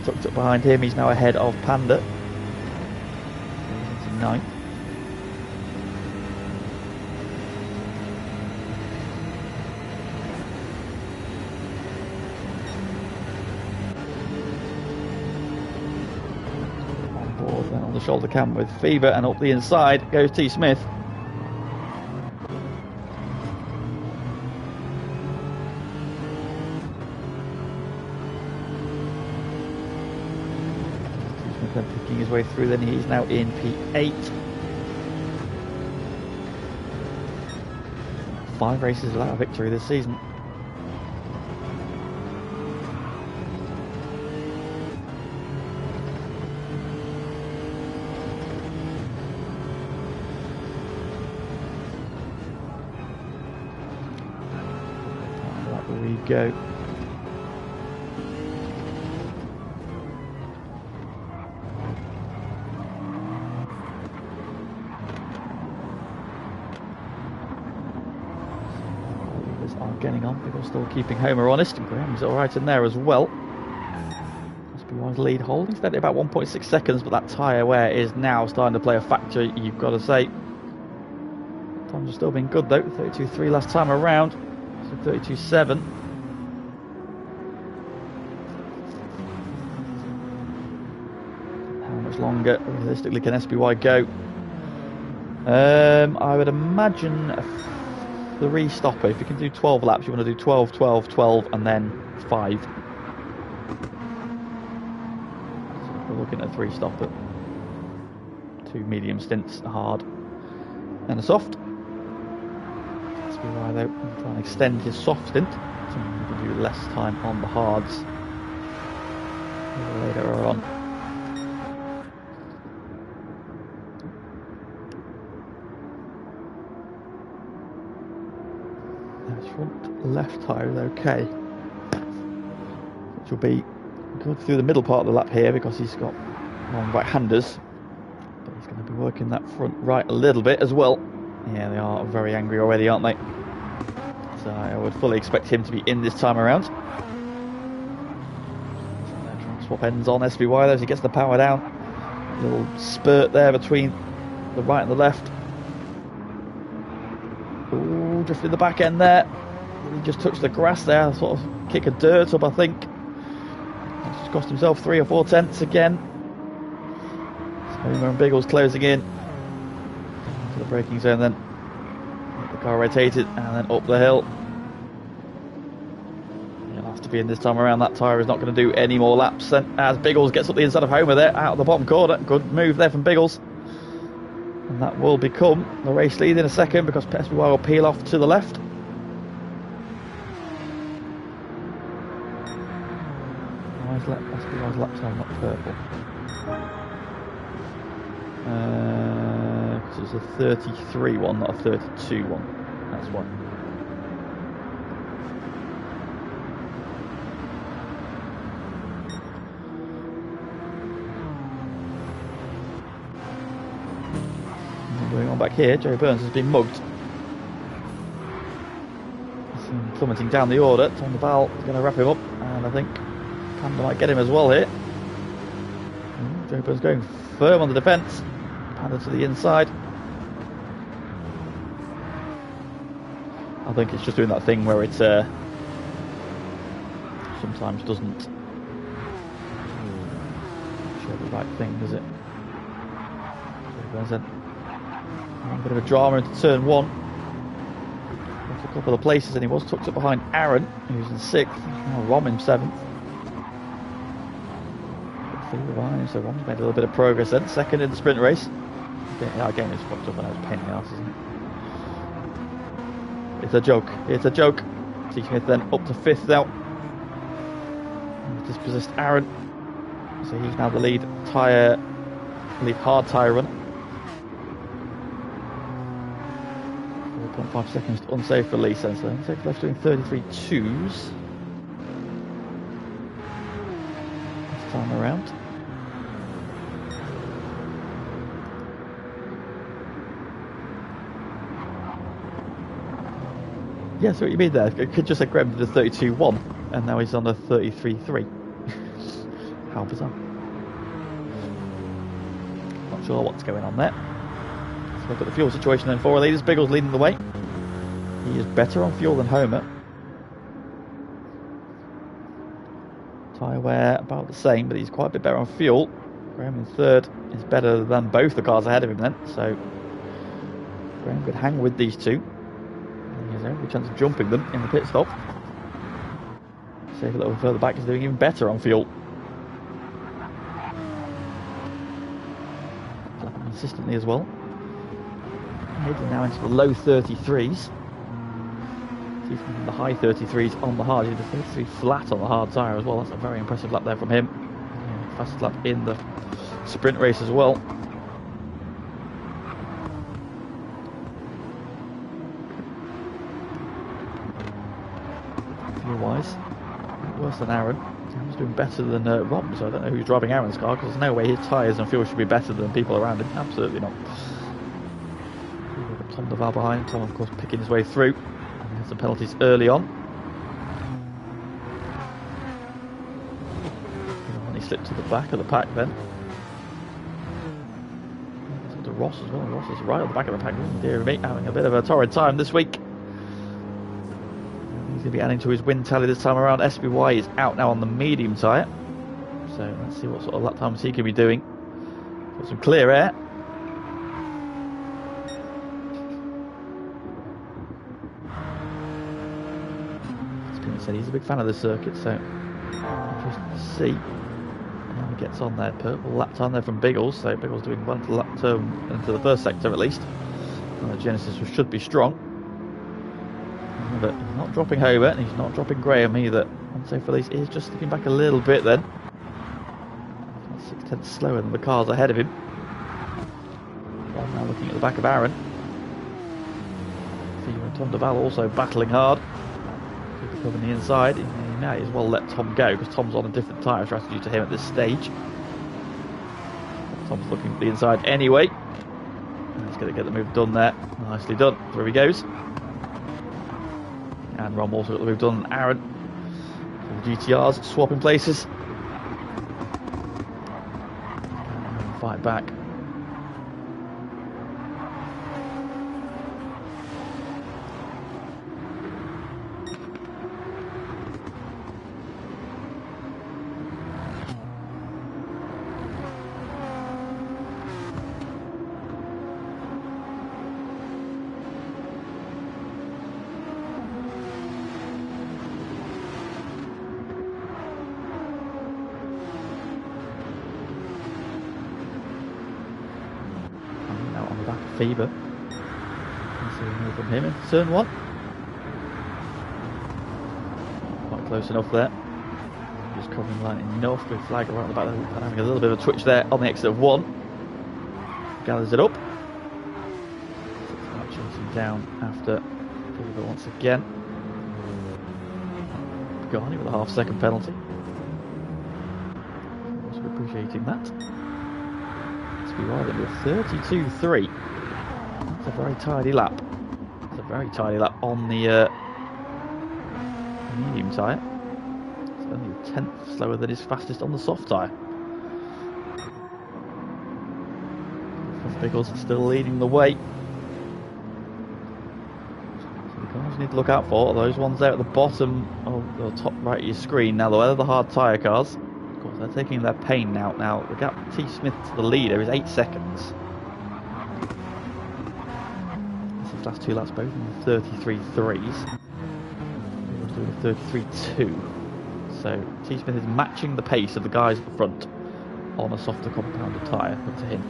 tucked up behind him. He's now ahead of Panda. Into 9th. On the shoulder cam with Fever, and up the inside goes T. Smith. T. Smith then picking his way through, then he's now in P8. 5 races without a victory this season. Go. Leaders are getting on. People are still keeping Homer honest, and Graham's alright in there as well. SBY's lead holding steady about 1.6 seconds, but that tyre wear is now starting to play a factor, you've got to say. Times are still been good though. 32.3 last time around, so 32.7. Longer realistically can SBY go? I would imagine a 3 stopper. If you can do 12 laps, you want to do 12, 12, 12 and then 5. So we're looking at a 3 stopper, 2 medium stints, a hard and a soft. SBY though, try and extend his soft stint so he can do less time on the hards later on. Front left tyre is okay, which will be good through the middle part of the lap here because he's got long right-handers, but he's going to be working that front right a little bit as well. Yeah, they are very angry already, aren't they? So I would fully expect him to be in this time around. Swap ends on SBY as he gets the power down. A little spurt there between the right and the left. Ooh, drifting the back end there. He just touched the grass there, sort of kick of dirt up, I think. He's just cost himself 3 or 4 tenths again. So Biggles closing in to the braking zone then. The car rotated and then up the hill. He'll have to be in this time around. That tyre is not going to do any more laps then, as Biggles gets up the inside of Homer there, out of the bottom corner. Good move there from Biggles. And that will become the race lead in a second, because SBY will peel off to the left. Why is SBY's lap time not purple? Because it's a 33 one, not a 32 one. That's why. Going on back here, Joe Burns has been mugged. He's plummeting down the order. Tom the Val is going to wrap him up, and I think Panda might get him as well here. Joe Burns going firm on the defence. Panda to the inside. I think it's just doing that thing where it sometimes doesn't show the right thing, does it? Joe Burns then. A bit of a drama into turn 1. Went a couple of places, and he was tucked up behind Aaron, who's in 6th. Now Rom in 7th. So Rom's made a little bit of progress then. 2nd in the sprint race. Again, it's fucked up and I was a pain in the arse, isn't it? It's a joke. It's a joke. T. Smith then up to 5th now. Dispossessed Aaron. So he's now the lead hard tyre runner. 4.5 seconds unsafe for Lee Sensor. Unsafe left doing 33.2s. This time around. Yeah, so what you mean there? It could just have grabbed the 32.1 and now he's on a 33.3. How bizarre. Not sure what's going on there. Let's look at the fuel situation then. 4 leaders. Biggles leading the way. He is better on fuel than Homer. Tyre wear about the same, but he's quite a bit better on fuel. Graham in 3rd is better than both the cars ahead of him then, so Graham could hang with these two. He has every chance of jumping them in the pit stop. Save a little further back, he's doing even better on fuel. Consistently as well. Heading now into the low 33s. See from the high 33s on the hard. He did a 33 flat on the hard tyre as well. That's a very impressive lap there from him. Fastest lap in the sprint race as well. Fuel-wise, worse than Aaron. He's doing better than Rob, so I don't know who's driving Aaron's car, because there's no way his tyres and fuel should be better than people around him. Absolutely not. Tom the Val behind. Tom, of course, picking his way through. He had some penalties early on. And he slipped to the back of the pack then. To Ross as well. Ross is right on the back of the pack. Dear me, having a bit of a torrid time this week. He's going to be adding to his win tally this time around. SBY is out now on the medium tyre. So let's see what sort of lap times he can be doing. Got some clear air. Said he's a big fan of the circuit, so interesting to see how he gets on there. Purple lap time there from Biggles, so Biggles doing well into the lap turn, into the first sector at least. And the Genesis should be strong. But he's not dropping Homer, and he's not dropping Graham either. Unsafe release is just sticking back a little bit then. 6 tenths slower than the cars ahead of him. Well, now looking at the back of Aaron. Theo and Tom Duval also battling hard. Covering the inside. He may as well let Tom go, because Tom's on a different tyre strategy to him at this stage. Tom's looking at the inside anyway. And he's going to get the move done there. Nicely done. There he goes. And Ron also got the move done on Aaron. The GTRs swapping places. Fight back. Fever. See a move from him in turn 1. Quite close enough there. Just covering the line enough with flag around the back, and having a little bit of a twitch there on the exit of 1. Gathers it up. Chasing down after Fever once again. Pagani with a half-second penalty. Also appreciating that. SBY then with 32.3. It's a very tidy lap. It's a very tidy lap on the medium tyre. It's only a tenth slower than his fastest on the soft tyre. Biggles still leading the way. So the cars you need to look out for are those ones there at the bottom of the top right of your screen. Now, they're the hard tyre cars. Of course, they're taking their pain now. Now, the gap T. Smith to the leader is 8 seconds. Last 2 laps both in the 33.3s. He was doing a 33.2. So T. Smith is matching the pace of the guys at the front on a softer compounded tyre to him.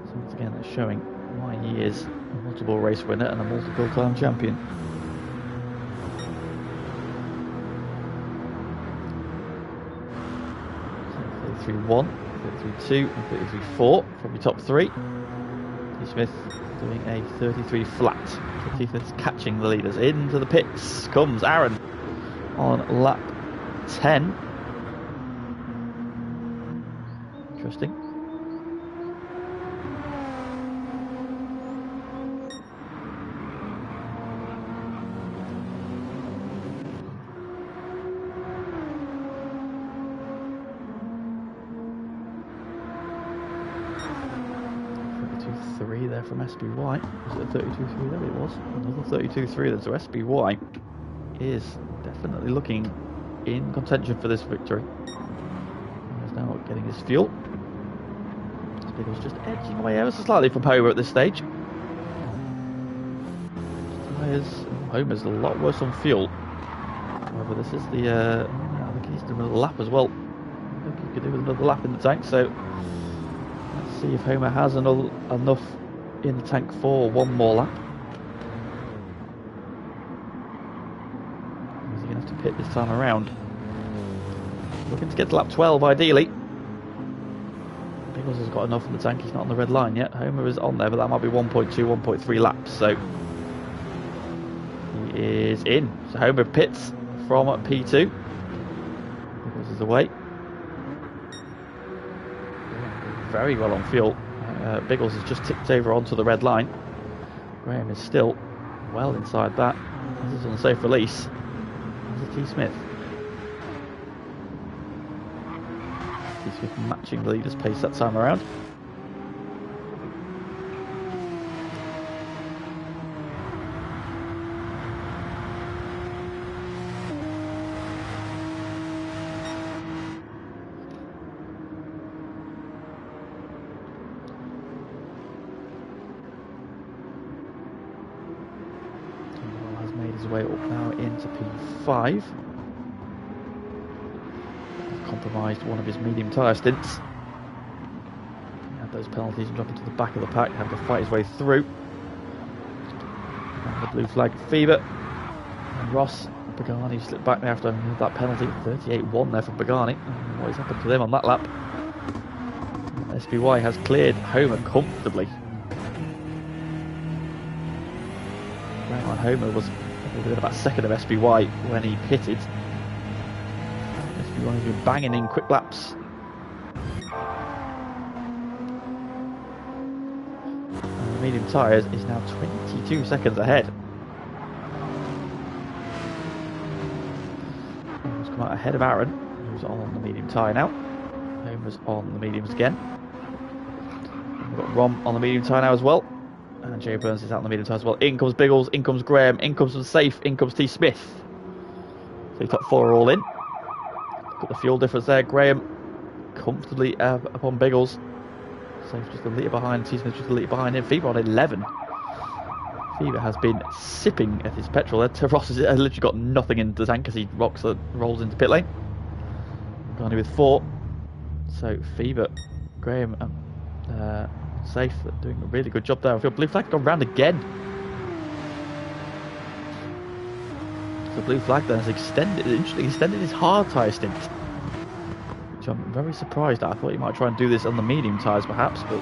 So once again, that's showing why he is a multiple race winner and a multiple time champion. So 33.1, 33.2 and 33.4 from your top 3. T. Smith doing a 33 flat. So T. Smith's catching the leaders. Into the pits comes Aaron on lap 10. Interesting. There from SBY. Was it a 32.3 there? It was. Another 32.3 then. So SBY is definitely looking in contention for this victory. He's now getting his fuel. Biggles just edging away ever so slightly from Homer at this stage. Homer's a lot worse on fuel. However, this is the I think he's doing another lap as well. I think he could do with another lap in the tank. So let's see if Homer has enough in the tank for one more lap. Is he going to have to pit this time around? Looking to get to lap 12 ideally. Biggles has got enough in the tank, he's not on the red line yet. Homer is on there, but that might be 1.2, 1.3 laps, so he is in. So Homer pits from P2. Biggles is away. Very well on fuel. Biggles has just tipped over onto the red line. Graham is still well inside that. This is on safe release. This is T. Smith. T. Smith matching the leader's pace that time around. Way up now into P5. Compromised one of his medium tyre stints. He had those penalties and dropping to the back of the pack, having to fight his way through. And the blue flag Fever. And Ross Pagani slipped back there after that penalty. 38.1 there from Pagani. What has happened to them on that lap? SBY has cleared Homer comfortably. Homer was within about a second of SBY when he pitted. SBY has been banging in quick laps. And the medium tyres is now 22 seconds ahead. come out ahead of Aaron, who's on the medium tyre now. Homer's on the mediums again. We've got Rom on the medium tyre now as well. And Joe Burns is out on the medium tyre as well. In comes Biggles, in comes Graham, in comes the safe, in comes T. Smith. So the top four are all in. Got the fuel difference there. Graham comfortably upon Biggles. Safe just a litre behind, T. Smith just a litre behind him. Fever on 11. Fever has been sipping at his petrol there. Ross has literally got nothing in the tank as he rolls into pit lane. Garney with 4. So Fever, Graham, Safe doing a really good job there. I feel blue flag gone round again. So blue flag then has extended his hard tyre stint, which I'm very surprised at. I thought he might try and do this on the medium tyres perhaps, but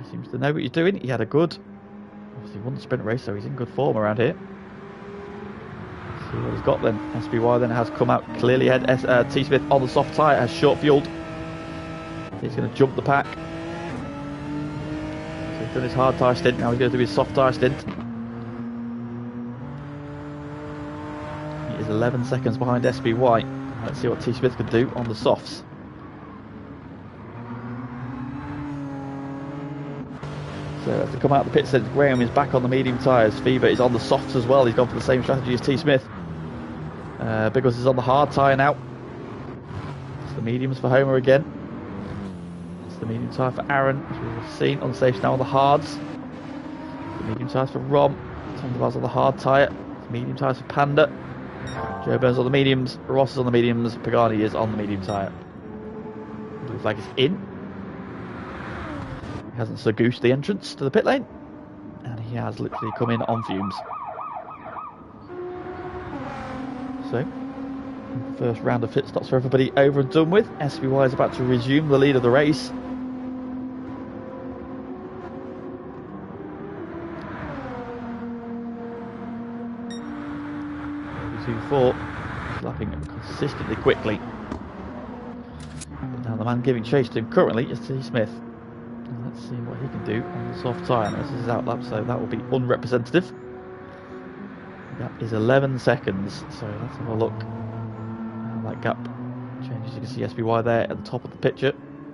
he seems to know what he's doing. He had a good, obviously won the sprint race, so he's in good form around here. Let's see what he's got then. SBY then has come out clearly ahead. T. Smith on the soft tyre has short fueled. He's going to jump the pack. So he's done his hard tyre stint, now he's going to do his soft tyre stint. He is 11 seconds behind SBY. Let's see what T. Smith can do on the softs. So as to come out the pit stint, Graham is back on the medium tyres. Fever is on the softs as well. He's gone for the same strategy as T. Smith. Biggles is on the hard tyre now. It's the mediums for Homer again. The medium tyre for Aaron, as we've seen on the safes now on the hards. The medium tyres for Rom. Thunderbar's on the hard tyre. The medium tyres for Panda. Joe Burns on the mediums. Ross is on the mediums. Pagani is on the medium tyre. Blue flag is in. He hasn't segoosed the entrance to the pit lane, and he has literally come in on fumes. So, first round of pit stops for everybody over and done with. SBY is about to resume the lead of the race. 2-4, lapping consistently quickly. But now the man giving chase to him currently is T. Smith. And let's see what he can do on the soft tyre. This is his outlap, so that will be unrepresentative. That is 11 seconds, so let's have a look. And that gap changes. You can see SBY there at the top of the picture,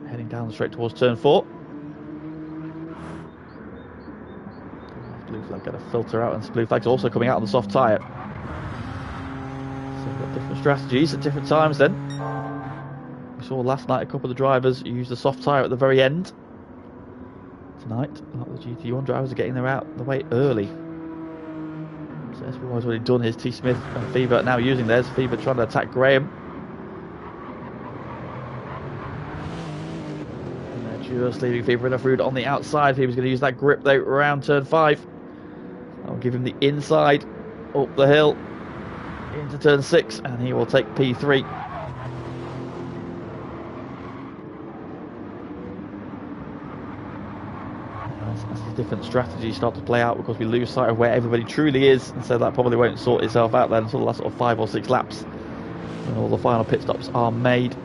heading down straight towards turn 4. Blue flag going to filter out, and blue flag's also coming out on the soft tyre. So we've got different strategies at different times then. We saw last night a couple of the drivers use the soft tyre at the very end. Tonight, a lot of the GT1 drivers are getting them out the way early. So SBY's already done his. T. Smith and Fever now using theirs. Fever trying to attack Graham. And they're just leaving Fever enough room on the outside. Fever's going to use that grip though around turn 5. I'll give him the inside up the hill into turn 6, and he will take P3. As the different strategies start to play out, because we lose sight of where everybody truly is, and so that probably won't sort itself out then until the last sort of 5 or 6 laps when all the final pit stops are made.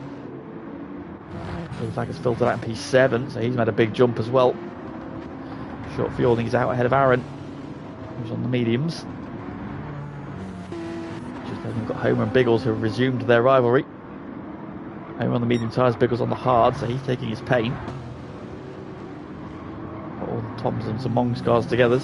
Blue flag has filtered out in P7, so he's made a big jump as well. Short fueling is out ahead of Aaron, who's on the mediums. Just then we've got Homer and Biggles who have resumed their rivalry. Homer on the medium tyres, Biggles on the hard, so he's taking his pain. Got all the Toms and some Mongs cars together.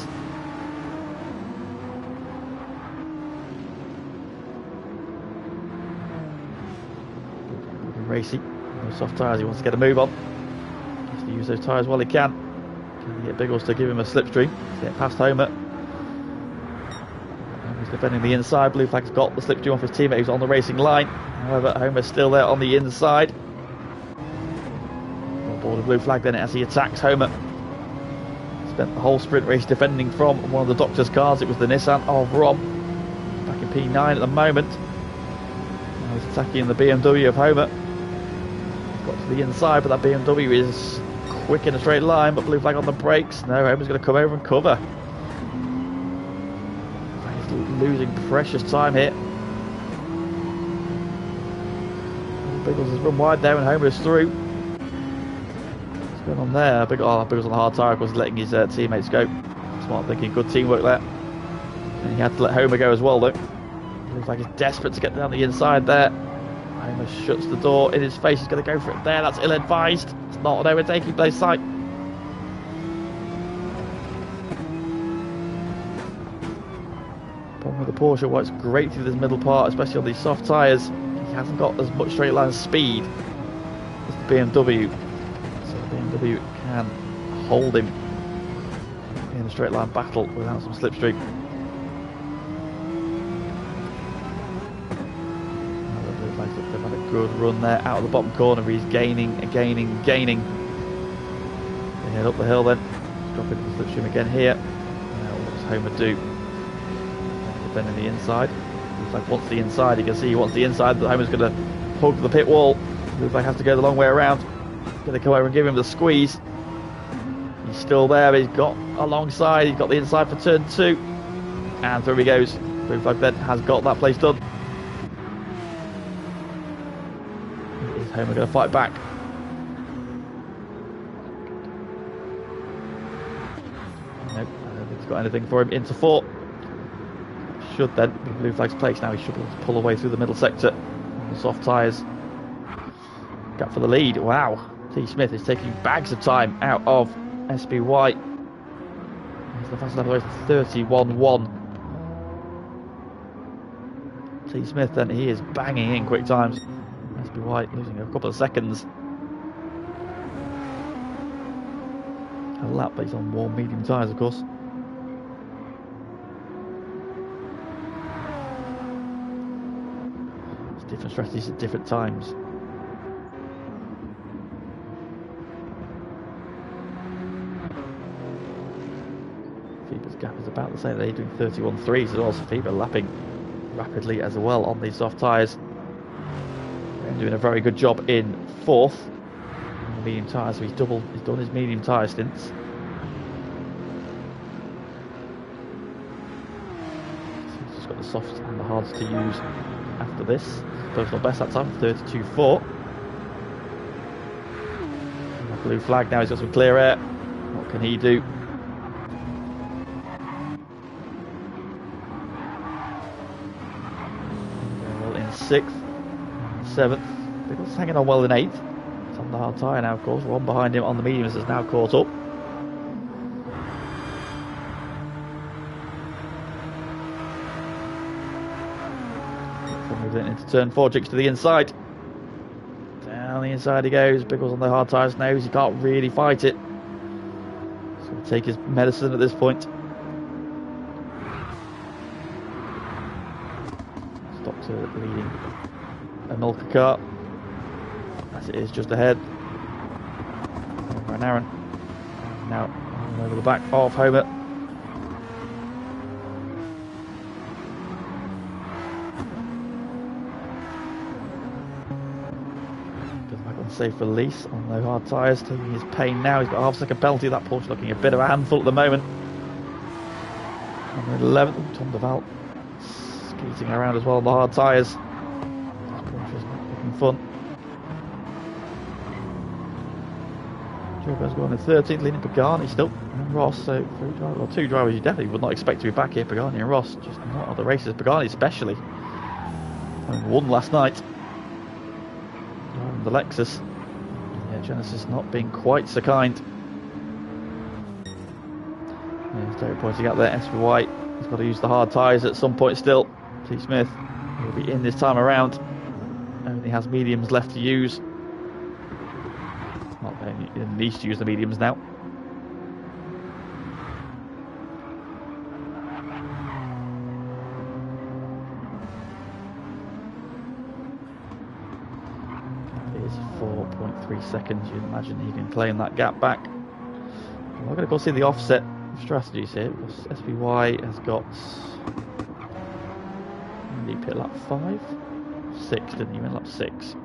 Racy, no soft tyres, he wants to get a move on. Has to use those tyres while he can. Can he get Biggles to give him a slipstream? Let's get past Homer. He's defending the inside. Blue flag's got the slipstream off his teammate who's on the racing line. However, Homer's still there on the inside. On board a blue flag then as he attacks Homer. Spent the whole sprint race defending from one of the doctor's cars. It was the Nissan of Rom. Back in P9 at the moment. Now he's attacking the BMW of Homer. He's got to the inside, but that BMW is quick in a straight line, but blue flag on the brakes. No, Homer's going to come over and cover. Losing precious time here. Biggles has run wide there and Homer is through. What's going on there? Biggles on the hard tyre, of course, letting his teammates go. Smart thinking, good teamwork there. And he had to let Homer go as well though. Looks like he's desperate to get down the inside there. Homer shuts the door in his face. He's going to go for it there. That's ill-advised. It's not an overtaking place sight. Problem with the Porsche, well, it's great through this middle part, especially on these soft tyres. He hasn't got as much straight line speed as the BMW. So the BMW can hold him in a straight line battle without some slipstream. They've had a good run there out of the bottom corner. He's gaining. They head up the hill then. Drop into the slipstream again here. Now what does Homer do? Defending the inside. Looks like wants the inside. You can see he wants the inside. But Homer's going to hug the pit wall. Looks like he has to go the long way around. Going to come over and give him the squeeze. He's still there. But he's got alongside. He's got the inside for turn 2. And through he goes. Looks like Ben has got that place done. Is Homer going to fight back? Nope, I don't think he's got anything for him. Into 4. Should then be blue flag's place. Now he should be able to pull away through the middle sector. The soft tyres. Gap for the lead. Wow. T. Smith is taking bags of time out of SBY. He's the fastest lap away for 31.1. T. Smith then, he is banging in quick times. SBY losing a couple of seconds. A lap, but he's on warm medium tyres, of course. It's different strategies at different times. Feber's gap is about the same. They're doing 31.3s as well, so Feber lapping rapidly as well on these soft tyres. And doing a very good job in 4th. Medium tyres, so he's done his medium tyre stints. So he's just got the softs and the hards to use after this. Personal best that time, 32.4. Blue flag, now he's got some clear air. What can he do? Well, in 6th, 7th. Biggles hanging on well in 8th. On the hard tyre now, of course. One behind him on the mediums has now caught up. Moves into turn 4, jigs to the inside. Down the inside he goes. Biggles on the hard tyres now. He can't really fight it. So he'll take his medicine at this point. Stop to leading a Milka car. As it is just ahead. Over an Aaron. Now over the back of Homer. Goes back on safe release on the hard tyres, taking his pain now. He's got a half-second penalty. That Porsche looking a bit of a handful at the moment. On the 11th, Tom DeVal skating around as well on the hard tyres. Porsche's not looking fun. Joe's going in 13th, leading Pagani still, and Ross, so 3 drivers, well 2 drivers you definitely would not expect to be back here, Pagani and Ross, just not at the races, Pagani especially. Won last night, driving the Lexus. Yeah, Genesis not being quite so kind. Yeah, Derek pointing out there, SBY, he's got to use the hard tyres at some point still. T. Smith will be in this time around, only has mediums left to use. He needs to use the mediums now. It is 4.3 seconds. You'd imagine he can claim that gap back. We're going to go see the offset strategies here because SBY has got the pit lap 5, 6, didn't he? In lap 6,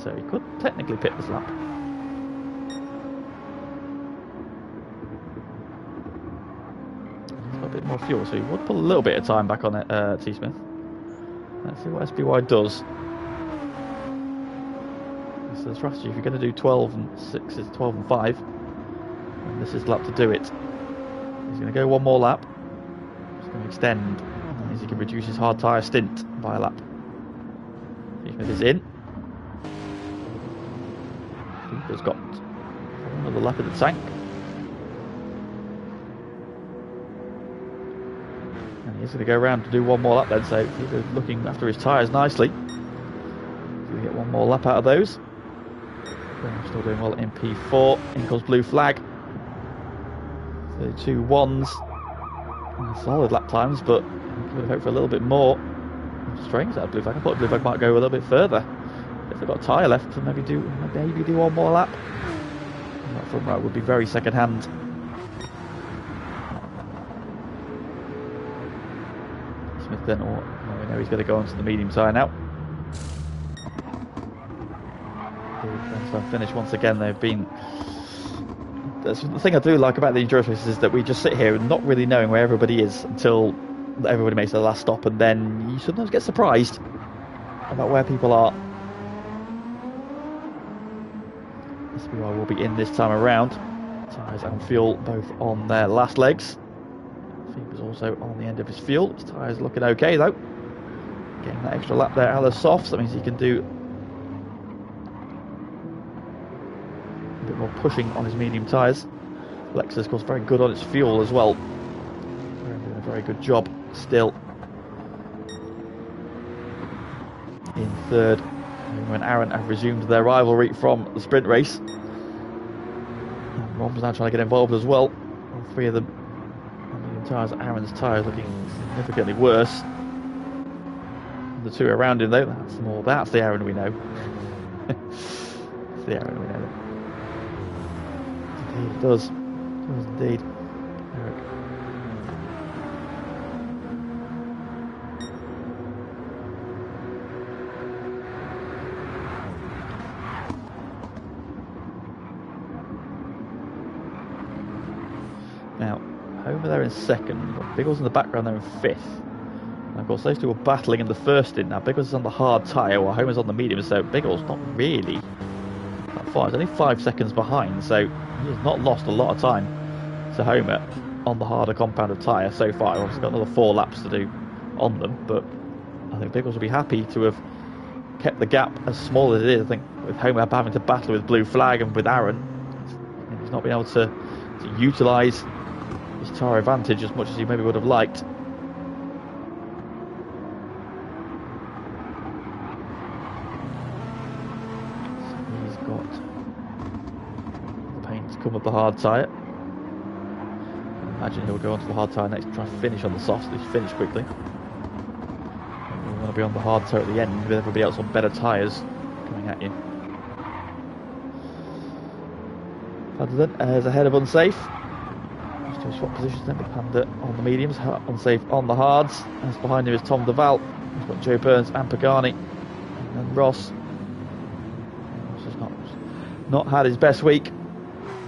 so he could technically pit this lap. A bit more fuel, so he would put a little bit of time back on it, T. Smith. Let's see what SBY does. So the strategy, if you're going to do 12 and 6, is 12 and 5, and this is the lap to do it. He's going to go one more lap. He's going to extend, and means he can reduce his hard tyre stint by a lap. Smith is in. He's got another lap in the tank. And he's going to go around to do one more lap then, so he's looking after his tyres nicely. So we get one more lap out of those. Still doing well in P4. In comes blue flag. 32.1s. Solid lap times, but I'm going to hope for a little bit more. Strange that blue flag. I thought blue flag might go a little bit further. If they've got a tyre left, to maybe do one more lap. And that front right would be very second hand. Smith then, we know he's going to go onto the medium tyre now. The finish once again. They've been. That's the thing I do like about the endurance races is that we just sit here not really knowing where everybody is until everybody makes their last stop, and then you sometimes get surprised about where people are. SBY will be in this time around. Tyres and fuel both on their last legs. Phoebe's also on the end of his fuel. His tyres looking okay though. Getting that extra lap there out of the softs, that means he can do a bit more pushing on his medium tyres. Lexus, of course, very good on its fuel as well. They're doing a very good job still. In third, when Aaron have resumed their rivalry from the sprint race. And Rom's now trying to get involved as well. All three of them on medium tyres. Aaron's tyres looking significantly worse. The two around him though, that's the Aaron we know. It's the Aaron we know. Indeed it does. It does indeed. Eric. Now, Homer there in second. We've got Biggles in the background there in fifth. And of course, those two were battling in the first stint. Now, Biggles is on the hard tyre while Homer's on the medium, so Biggles not really that far. He's only 5 seconds behind, so he has not lost a lot of time to Homer on the harder compounded tyre so far. He's obviously got another 4 laps to do on them, but I think Biggles will be happy to have kept the gap as small as it is. I think with Homer having to battle with blue flag and with Aaron, he's not been able to utilise his tyre advantage as much as he maybe would have liked. So he's got the pain to come with the hard tyre. I imagine he'll go onto the hard tyre next to try and finish on the softs, at least finish quickly. You want to be on the hard tyre at the end with everybody else on better tyres coming at you. Paddington is ahead of Unsafe. Just to swap positions then with Panda on the mediums, Unsafe on the hards. As behind him is Tom Duval. He's got Joe Burns and Pagani. And then Ross. Ross has not had his best week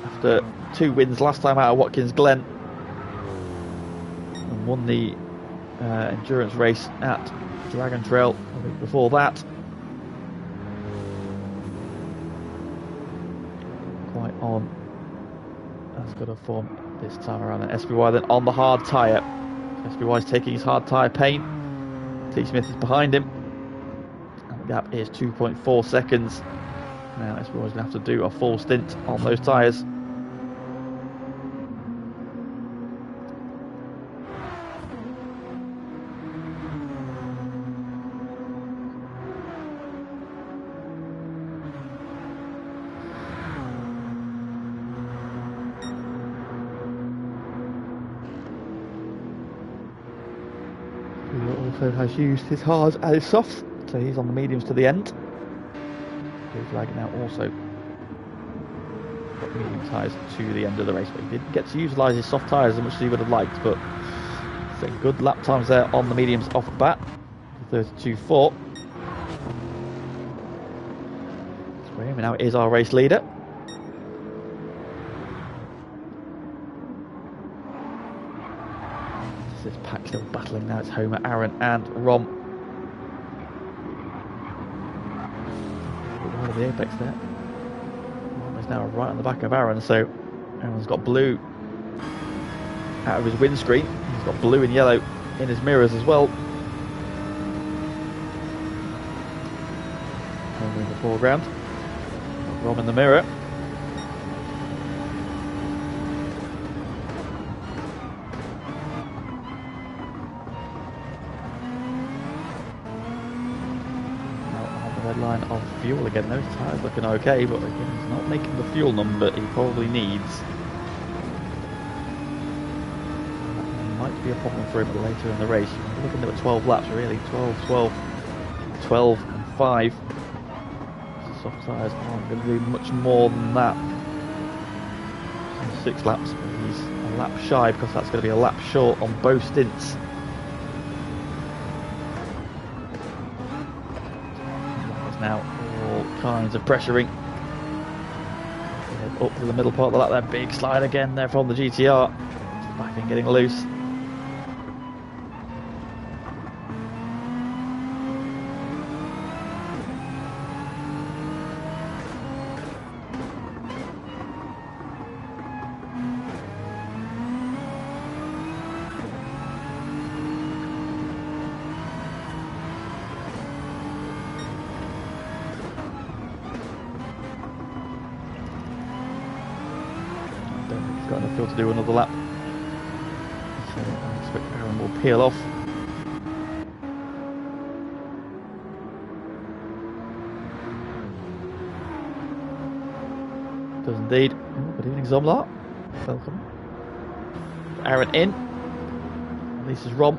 after 2 wins last time out of Watkins Glen. And won the endurance race at Dragon Trail the week before that. Quite on as good a form this time around. And SBY then on the hard tyre. SBY's taking his hard tyre pain. T. Smith is behind him. And the gap is 2.4 seconds. Now SBY's going to have to do a full stint on those tyres. Has used his hards and his softs, so he's on the mediums to the end. Blue flag now also got medium tyres to the end of the race, but he didn't get to utilise his soft tyres as much as he would have liked, but so good lap times there on the mediums off the bat. 32.4. Graham now is our race leader. This pack still battling now. It's Homer, Aaron and Rom. Right at the apex there. Rom is now right on the back of Aaron, so Aaron's got blue out of his windscreen. He's got blue and yellow in his mirrors as well. Homer in the foreground. Rom in the mirror. Red line of fuel again. Those tyres looking okay, but again, he's not making the fuel number he probably needs. That might be a problem for him later in the race. We're looking at 12 laps really. 12 and 5. Soft tyres aren't going to do much more than that. 6 laps, but he's a lap shy because that's going to be a lap short on both stints. Now all kinds of pressuring up to the middle part of the lap. That big slide again there from the GTR, back in getting loose. Got enough fuel to do another lap, so I expect Aaron will peel off. Does indeed. Good evening, Zomlar. Welcome. Aaron in. This is Rom.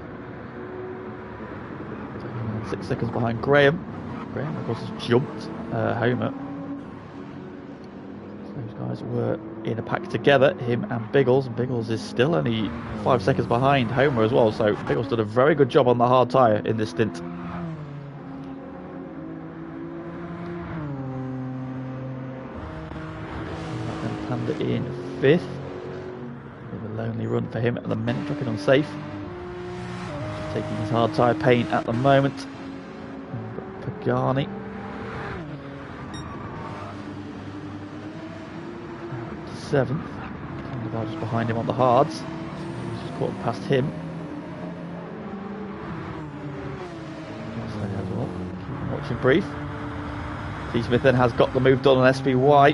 6 seconds behind Graham. Graham, of course, has jumped Homer. Those guys were in a pack together, him and Biggles. Biggles is still only 5 seconds behind Homer as well, so Biggles did a very good job on the hard tyre in this stint. And Panda in 5th. Bit of a lonely run for him at the minute, looking unsafe. Just taking his hard tyre pain at the moment. Pagani. 7th. Sandoval just behind him on the hards. He's just caught past him. Keep watching brief. T. Smith then has got the move done on SPY.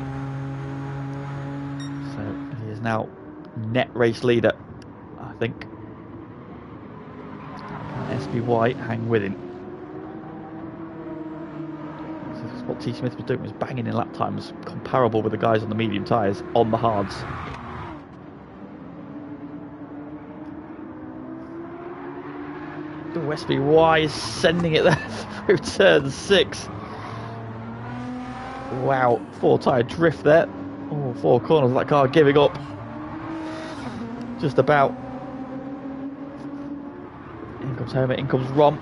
So he is now net race leader, I think. SPY hang with him. What T. Smith was doing was banging in lap times comparable with the guys on the medium tyres on the hards. The SPY is sending it there through turn 6. Wow, 4 tyre drift there. Oh, 4 corners of that car giving up. Just about. In comes Homer, in comes Rom.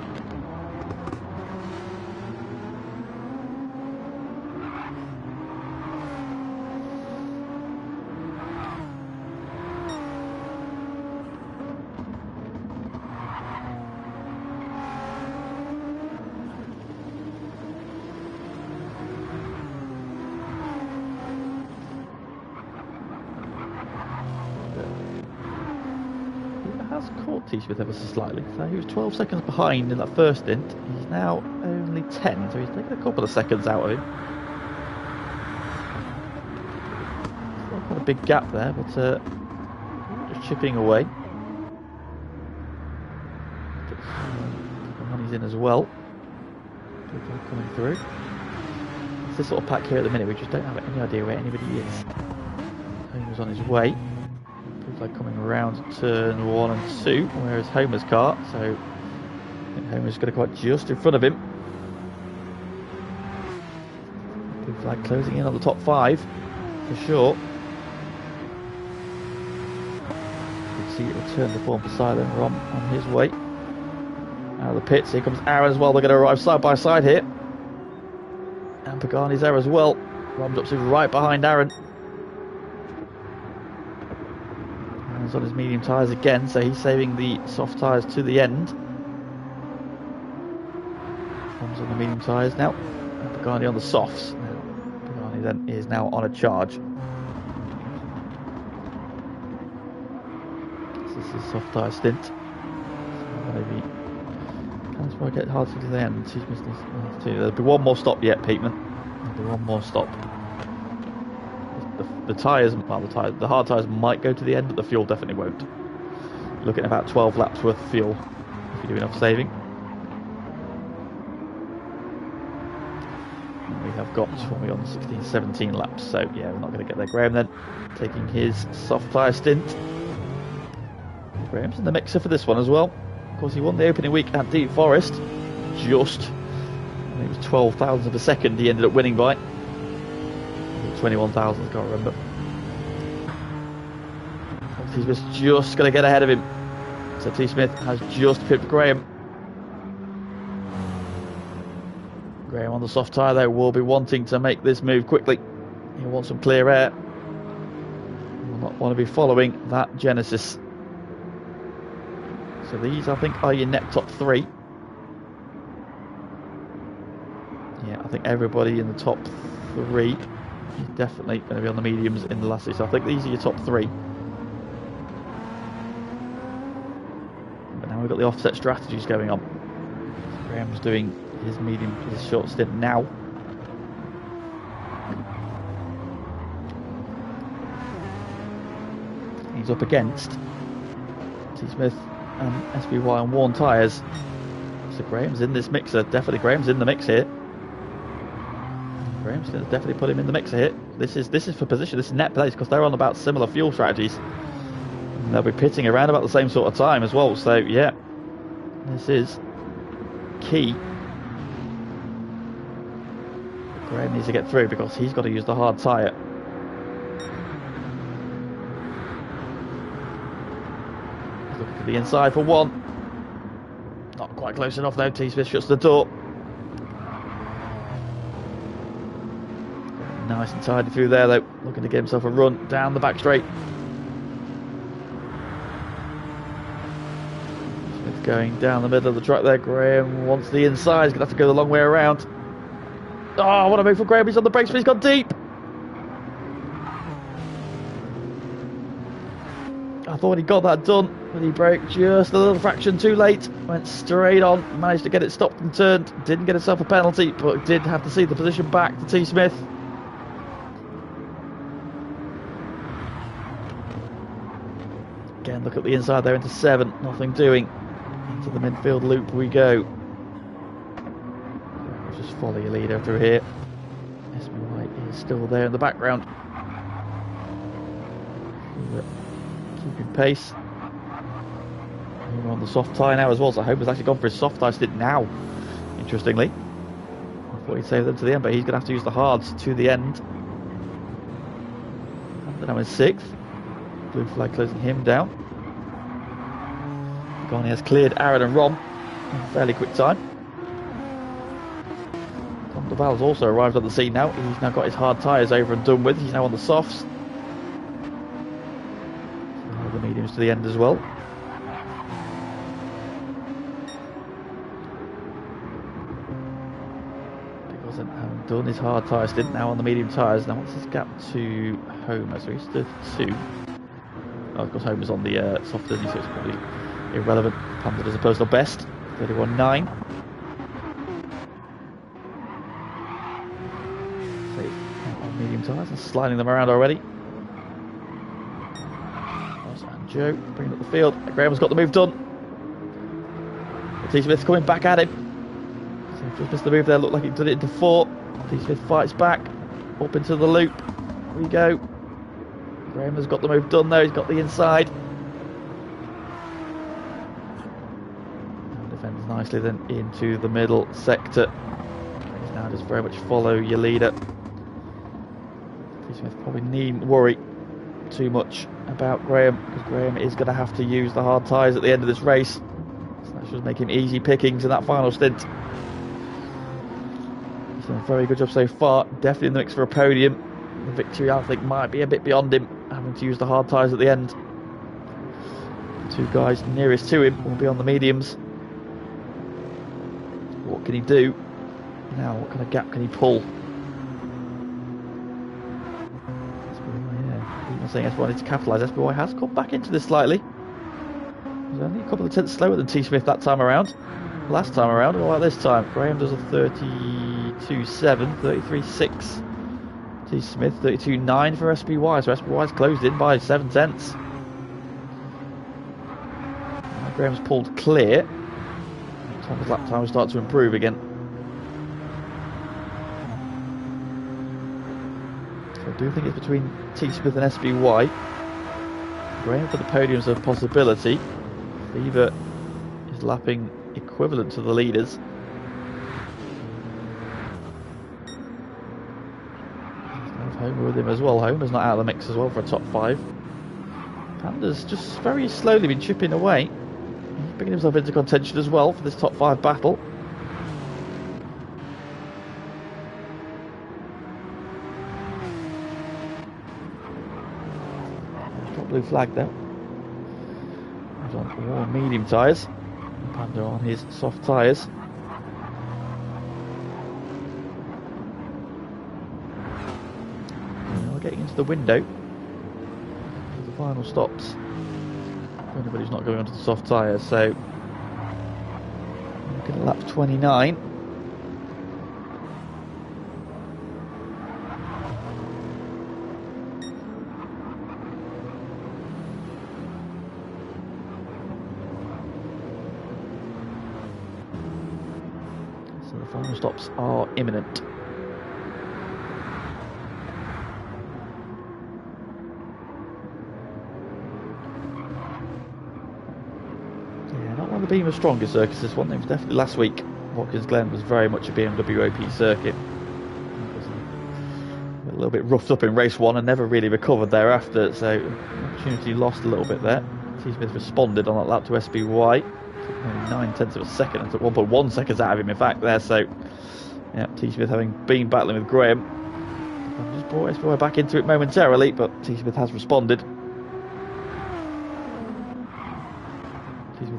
T. Smith ever so slightly, so he was 12 seconds behind in that first stint. He's now only 10, so he's taken a couple of seconds out of him. Still quite a big gap there, but just chipping away. Money's in as well. People coming through. It's this sort of pack here at the minute, we just don't have any idea where anybody is. Homer's on his way. Like coming around turn 1 and 2, where is Homer's car, so I think Homer's going to come out just in front of him. Blue flag closing in on the top 5 for sure. You can see it return the form for Silent Rom on his way out of the pits. Here comes Aaron as well. They're going to arrive side by side here, and Pagani's there as well. Rom's up to right behind Aaron. On his medium tyres again, so he's saving the soft tyres to the end. Comes on the medium tyres now, and Pagani on the softs. Now, Pagani then is now on a charge. This is his soft tyre stint. So maybe. That's where I get hard to do the end. There'll be one more stop yet, Peteman. There'll be one more stop. The tyres, well, the hard tyres might go to the end, but the fuel definitely won't. Looking at about 12 laps worth of fuel if you do enough saving. And we have got, what are we on, 16, 17 laps, so yeah, we're not going to get there. Graham then taking his soft tyre stint. Graham's in the mixer for this one as well. Of course, he won the opening week at Deep Forest. Just, I think it was 12,000 of a second he ended up winning by. 21,000, I can't remember. T. Smith's just going to get ahead of him. So T. Smith has just pipped Graham. Graham on the soft tyre though will be wanting to make this move quickly. He wants some clear air. He will not want to be following that Genesis. So these, I think, are your net top three. Yeah, I think everybody in the top three is definitely going to be on the mediums in the last two. So I think these are your top three. But now we've got the offset strategies going on. So Graham's doing his medium, his short stint now. He's up against T. Smith and SBY on worn tyres. So Graham's in this mixer. Definitely Graham's in the mix here. Graham's going to definitely put him in the mixer here. This is for position. This is net place because they're on about similar fuel strategies. And they'll be pitting around about the same sort of time as well. So yeah, this is key. Graham needs to get through because he's got to use the hard tyre. Looking to the inside for one. Not quite close enough though. T. Smith shuts the door. Nice and tidy through there though. Looking to get himself a run down the back straight. Smith going down the middle of the track there. Graham wants the inside. He's going to have to go the long way around. Oh, what a move for Graham. He's on the brakes, but he's gone deep. I thought he got that done, but he braked just a little fraction too late. Went straight on, managed to get it stopped and turned. Didn't get himself a penalty, but did have to see the position back to T. Smith. Again, look at the inside there into 7. Nothing doing. Into the midfield loop we go. Just follow your leader through here. SBY is still there in the background. Keeping pace. We're on the soft tyre now as well, so Homer's actually gone for his soft tyre stint now, interestingly. I thought he'd save them to the end, but he's going to have to use the hards to the end. And now in 6th. Blue flag closing him down. Garni has cleared Aaron and Rom in a fairly quick time. Tom Duval's also arrived on the scene now. He's now got his hard tyres over and done with. He's now on the softs. The mediums to the end as well. Because having done his hard tyre stint now on the medium tyres. Now what's his gap to Homer? So he's 32. Oh, of course Homer's on the softer, so it's probably irrelevant. Pampered as a personal best. 31.9. On medium tyres and sliding them around already. Joe bringing up the field. Graham's got the move done. T. Smith's coming back at him. So just missed the move there. Looked like he did it into 4. T. Smith fights back. Up into the loop. Here we go. Graham has got the move done though. He's got the inside. And defends nicely then into the middle sector. He's now just very much follow your leader. T. Smith probably needn't worry too much about Graham, because Graham is going to have to use the hard tyres at the end of this race, so that should make him easy pickings in that final stint. He's done a very good job so far, definitely in the mix for a podium. The victory I think might be a bit beyond him, having to use the hard tyres at the end. The 2 guys nearest to him will be on the mediums. What can he do now? What kind of gap can he pull? Saying SBY needs to capitalise. SBY has come back into this slightly. He's only couple of tenths slower than T. Smith that time around. Last time around, what about this time? Graham does a 32.7, 33.6. T. Smith, 32.9 for SBY, so SBY's closed in by 7 tenths. Now Graham's pulled clear. Thomas' lap time will start to improve again. So I do think it's between T. Smith and SBY. Graham for the podium's a possibility. Fever is lapping equivalent to the leaders. Homer with him as well. Homer's not out of the mix as well for a top 5. Panda's just very slowly been chipping away. He's bringing himself into contention as well for this top 5 battle. Got blue flag there. He's on warm medium tyres. Panda on his soft tyres. Getting into the window for the final stops. Anybody's not going onto the soft tyres, so looking at lap 29. So the final stops are imminent. Being the strongest circuit, this one. It was definitely last week. Watkins Glen was very much a BMW OP circuit. A little bit roughed up in race 1 and never really recovered thereafter, so opportunity lost a little bit there. T. Smith responded on that lap to SBY. Took only 9 tenths of a second and took 1.1 seconds out of him, in fact, there. So, yeah, T. Smith having been battling with Graham. Just brought SBY back into it momentarily, but T. Smith has responded.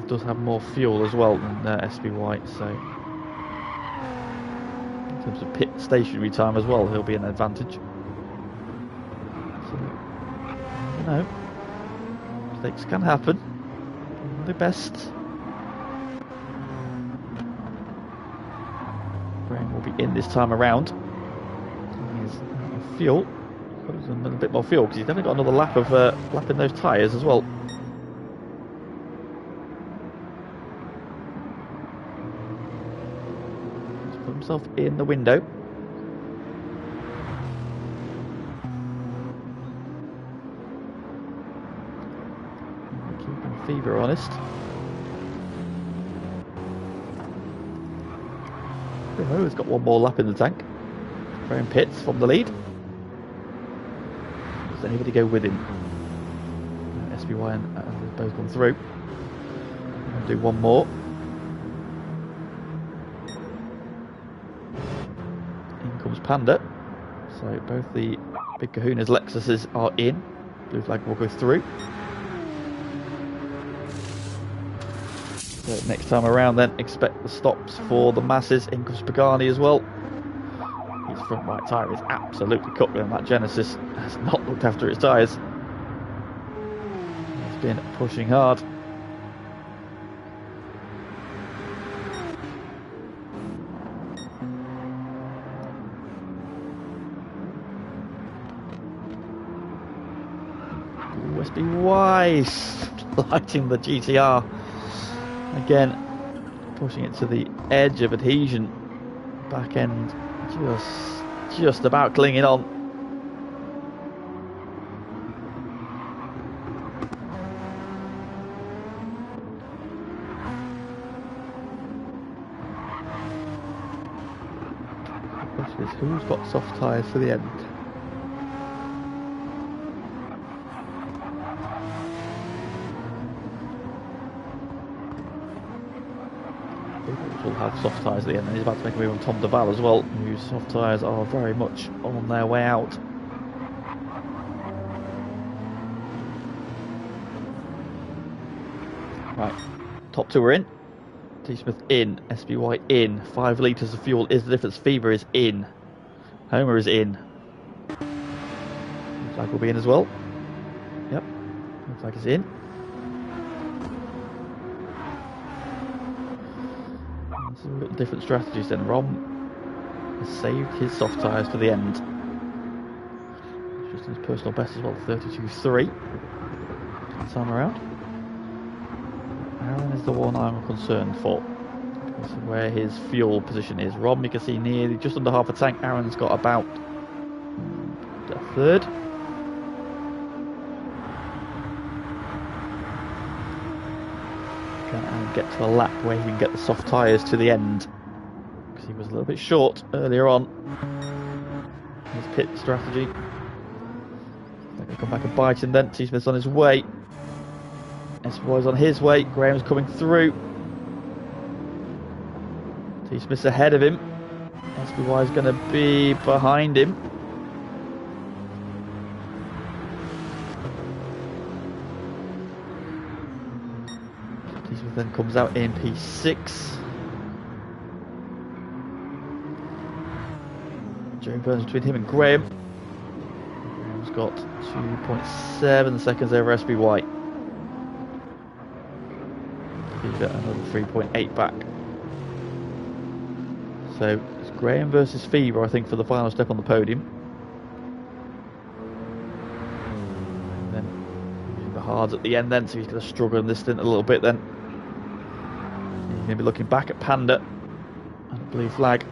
Does have more fuel as well than SBY, so in terms of pit stationary time as well, he'll be an advantage. So, you know, mistakes can happen. The best. Graham will be in this time around. He's fuel. Got a little bit more fuel because he's definitely got another lap of lapping those tyres as well. Himself in the window. Keeping Fever honest. He's got one more lap in the tank. Graham pits from the lead. Does anybody go with him? SBY and they've both gone through. I'll do one more. Panda, so both the Big Kahuna's Lexuses are in. Blue flag will go through. So next time around, then expect the stops for the masses. In comes Pagani as well. His front right tyre is absolutely cut with him. That Genesis has not looked after its tyres. He's been pushing hard. SBY lighting the GTR again, pushing it to the edge of adhesion. Back end just about clinging on. The question is, who's got soft tyres for the end? Will have soft tyres at the end, and he's about to make a move on Tom Duval as well, whose soft tyres are very much on their way out. Right, top 2 are in. T. Smith in, SBY in. 5 litres of fuel is the difference. Fever is in. Homer is in. Flag will be in as well. Yep, flag is in. Some different strategies then. Rom has saved his soft tyres for the end. Just his personal best as well, 32.3 this time around. Aaron is the one I'm concerned for. Because of where his fuel position is. Rom, you can see nearly just under half a tank. Aaron's got about a third. Can Aaron get to a lap where he can get the soft tyres to the end? Because he was a little bit short earlier on. His pit strategy. They're going to come back and bite him then. T-Smith's on his way. SBY's on his way. Graham's coming through. T-Smith's ahead of him. SBY's going to be behind him. T-Smith then comes out in P6. Joe Burns between him and Graham. Graham's got 2.7 seconds over SBY. He's got another 3.8 back. So it's Graham versus Fever, I think, for the final step on the podium. And then the hards at the end then, so he's going to struggle in this stint a little bit then. He's going to be looking back at Panda and a blue flag.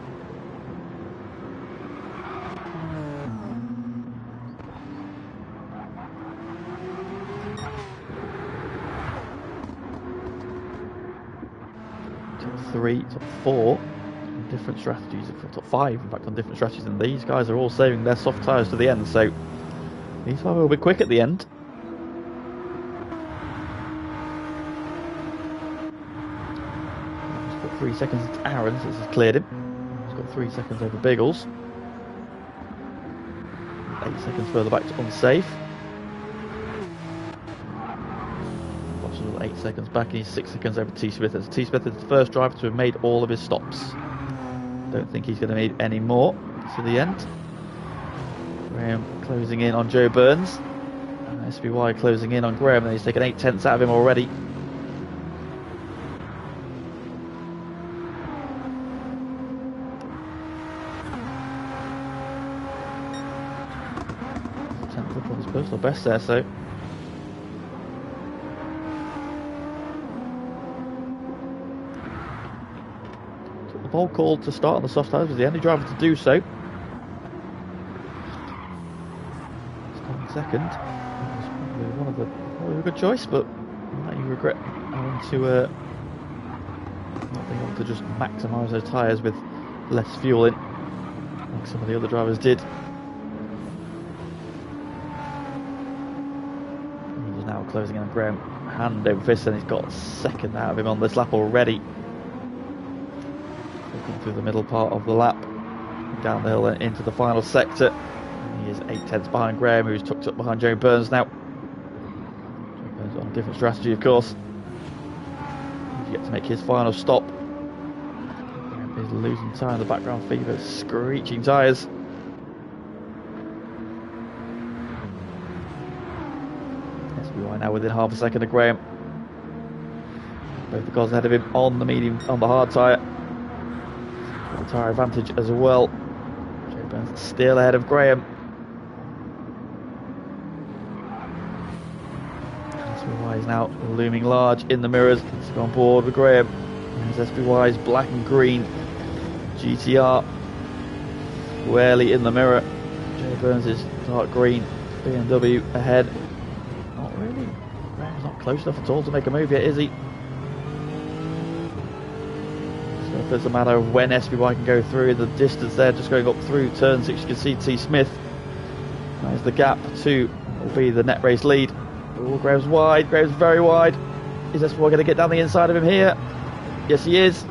Top 3, top 4. Different strategies, top 5 in fact, on different strategies, and these guys are all saving their soft tyres to the end, so these 5 will be quick at the end. He's got 3 seconds into Aaron, so this has cleared him. He's got 3 seconds over Biggles, 8 seconds further back to unsafe. Boss is 8 seconds back, and he's 6 seconds over T-Smith. As T-Smith is the first driver to have made all of his stops. Don't think he's going to need any more to the end. Graham closing in on Joe Burns. And SBY closing in on Graham, and he's taken 8 tenths out of him already. Tenth up on his personal best there, so. Pole called to start on the soft tyres, was the only driver to do so. Starting second. That was probably probably a good choice, but that you regret having to not being able to just maximise those tyres with less fuel in, like some of the other drivers did. He's now closing in on Graham, hand over fist, and he's got a second out of him on this lap already. Through the middle part of the lap, down the hill and into the final sector. He is 8 tenths behind Graham, who's tucked up behind Joe Burns now. Joe Burns on a different strategy, of course. He's yet to make his final stop. Graham is losing tyre in the background. Fever screeching tyres. SBY now within half a second of Graham. Both the guys ahead of him on the hard tyre. Tyre advantage as well. Joe Burns still ahead of Graham. SBY is now looming large in the mirrors. Let's go on board with Graham. There's SBY's black and green GTR squarely in the mirror. Joe Burns is dark green BMW ahead. Not really. Graham's not close enough at all to make a move yet, is he? If it's a matter of when SBY can go through the distance there, just going up through turn 6, you can see T-Smith. There's the gap to what will be the net race lead. Oh, Graham's wide, Graham's very wide. Is SBY going to get down the inside of him here? Yes, he is.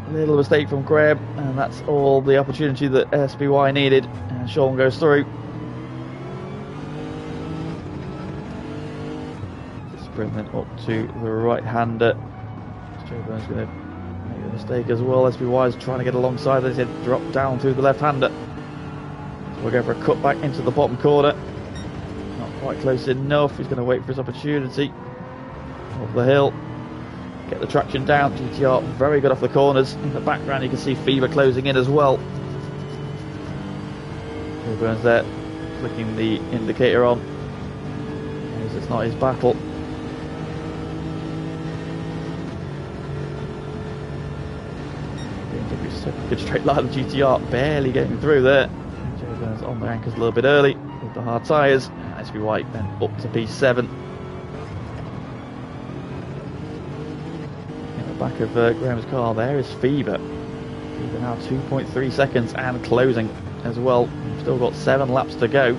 A little mistake from Graham, and that's all the opportunity that SBY needed. And Sean goes through. Sprint then up to the right-hander. Joe Burns going to make a mistake as well. SBY is trying to get alongside. They said drop down to the left-hander. So we'll go for a cut back into the bottom corner. Not quite close enough. He's going to wait for his opportunity. Up the hill. Get the traction down. GTR very good off the corners. In the background you can see Fever closing in as well. Joe Burns there, flicking the indicator on. It's not his battle. So good straight line of GTR, barely getting through there. Joe Burns on the anchors a little bit early with the hard tyres. SB White then up to P7. In the back of Graham's car there is Fever. Fever now 2.3 seconds and closing as well. We've still got 7 laps to go.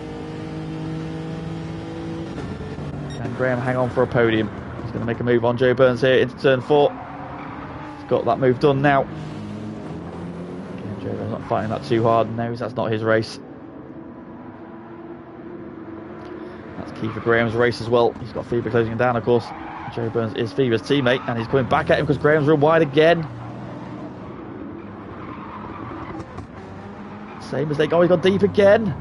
Can Graham hang on for a podium? He's going to make a move on Joe Burns here into turn 4. He's got that move done now. Again, Joe Burns not fighting that too hard. Knows that's not his race. That's key for Graham's race as well. He's got Fever closing him down, of course. Joe Burns is Fever's teammate, and he's coming back at him because Graham's run wide again. Same mistake. Oh, he's gone deep again.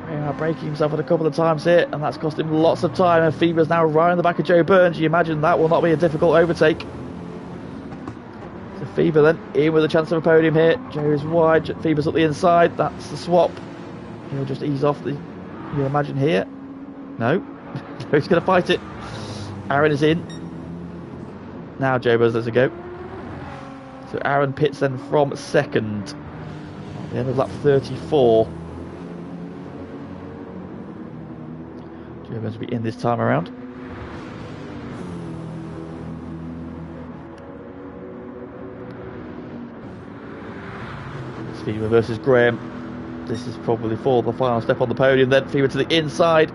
Graham breaking himself a couple of times here, and that's cost him lots of time. And Fever's now right on the back of Joe Burns. You imagine that will not be a difficult overtake. So Fever then in with a chance of a podium here. Joe is wide. Fever's up the inside. That's the swap. He'll just ease off the. You imagine here. No. He's going to fight it. Aaron is in. Now Joe Burns lets it go. So Aaron pits then from second. At the end of lap 34. Joe Burns will be in this time around. Fever versus Graham. This is probably for the final step on the podium. Then Fever to the inside.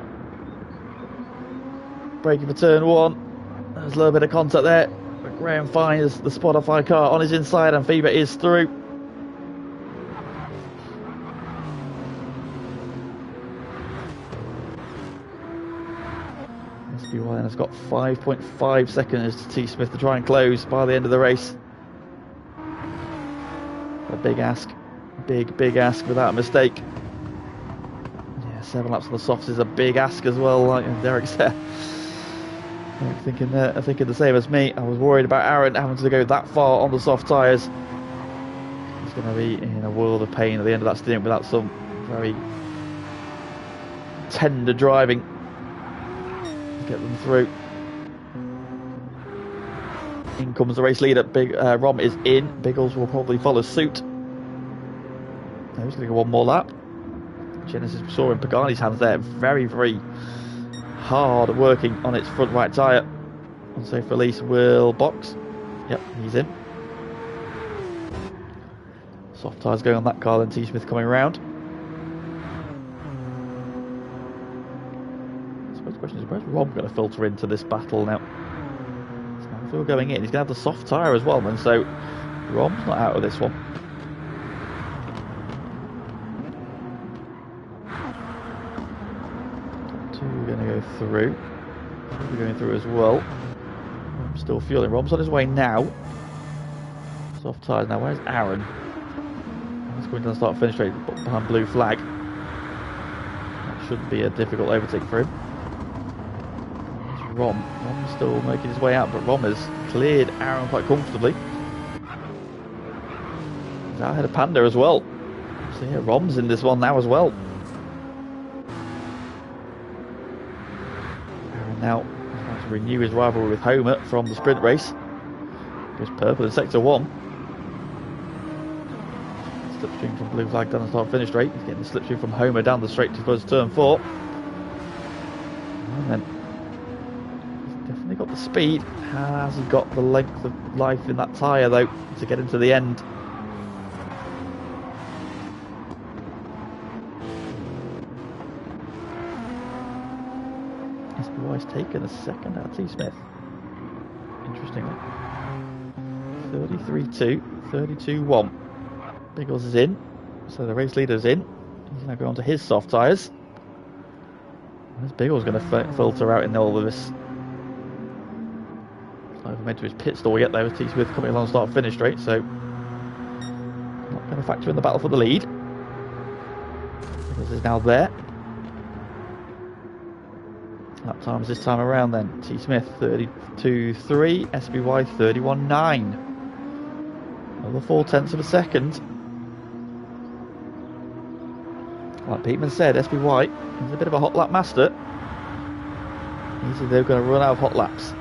Braking for turn 1. There's a little bit of contact there. But Graham finds the Spotify car on his inside and Fever is through. SB1 has got 5.5 seconds to T Smith to try and close by the end of the race. A big ask. Big ask without a mistake. Yeah, 7 laps on the softs is a big ask as well, like Derek said. I'm thinking the same as me. I was worried about Aaron having to go that far on the soft tyres. He's going to be in a world of pain at the end of that stint without some very tender driving to get them through. In comes the race leader. Rom is in. Biggles will probably follow suit. No, he's going to go one more lap. Genesis saw in Pagani's hands there. Very hard working on its front right tyre. Unsafe release will box. Yep, he's in. Soft tyres going on that car, then T Smith coming around. I suppose the question is, where's Rob going to filter into this battle now? If we're going in, he's going to have the soft tyre as well, then, so Rob's not out of this one. Through. We're going through as well. I'm still fueling. Rob's on his way now. Soft tyres now. Where's Aaron? He's going down start finish straight behind blue flag. That shouldn't be a difficult overtake for him. It's Rom. Rom's still making his way out, but Rom has cleared Aaron quite comfortably. He's out ahead of Panda as well. So yeah, Rom's in this one now as well. Now, he's going to renew his rivalry with Homer from the sprint race. Goes purple in sector 1. Slipstream from blue flag down the start finish straight. He's getting the slipstream from Homer down the straight towards turn 4. And then he's definitely got the speed. Has he got the length of life in that tyre though to get him to the end? SBY's taken a second out of T Smith. Interestingly. 33-2, 32-1. Biggles is in, so the race leader's in. He's now going on to his soft tyres. Where's Biggles going to filter out in all of this? Over made to his pit stall yet there with T Smith coming along start finish straight, so not going to factor in the battle for the lead. Biggles is now there. Lap times this time around then. T Smith 32.3, SBY 31.9. Another 0.4 of a second. Like Peterman said, SBY is a bit of a hot lap master. Easily they're going to run out of hot laps.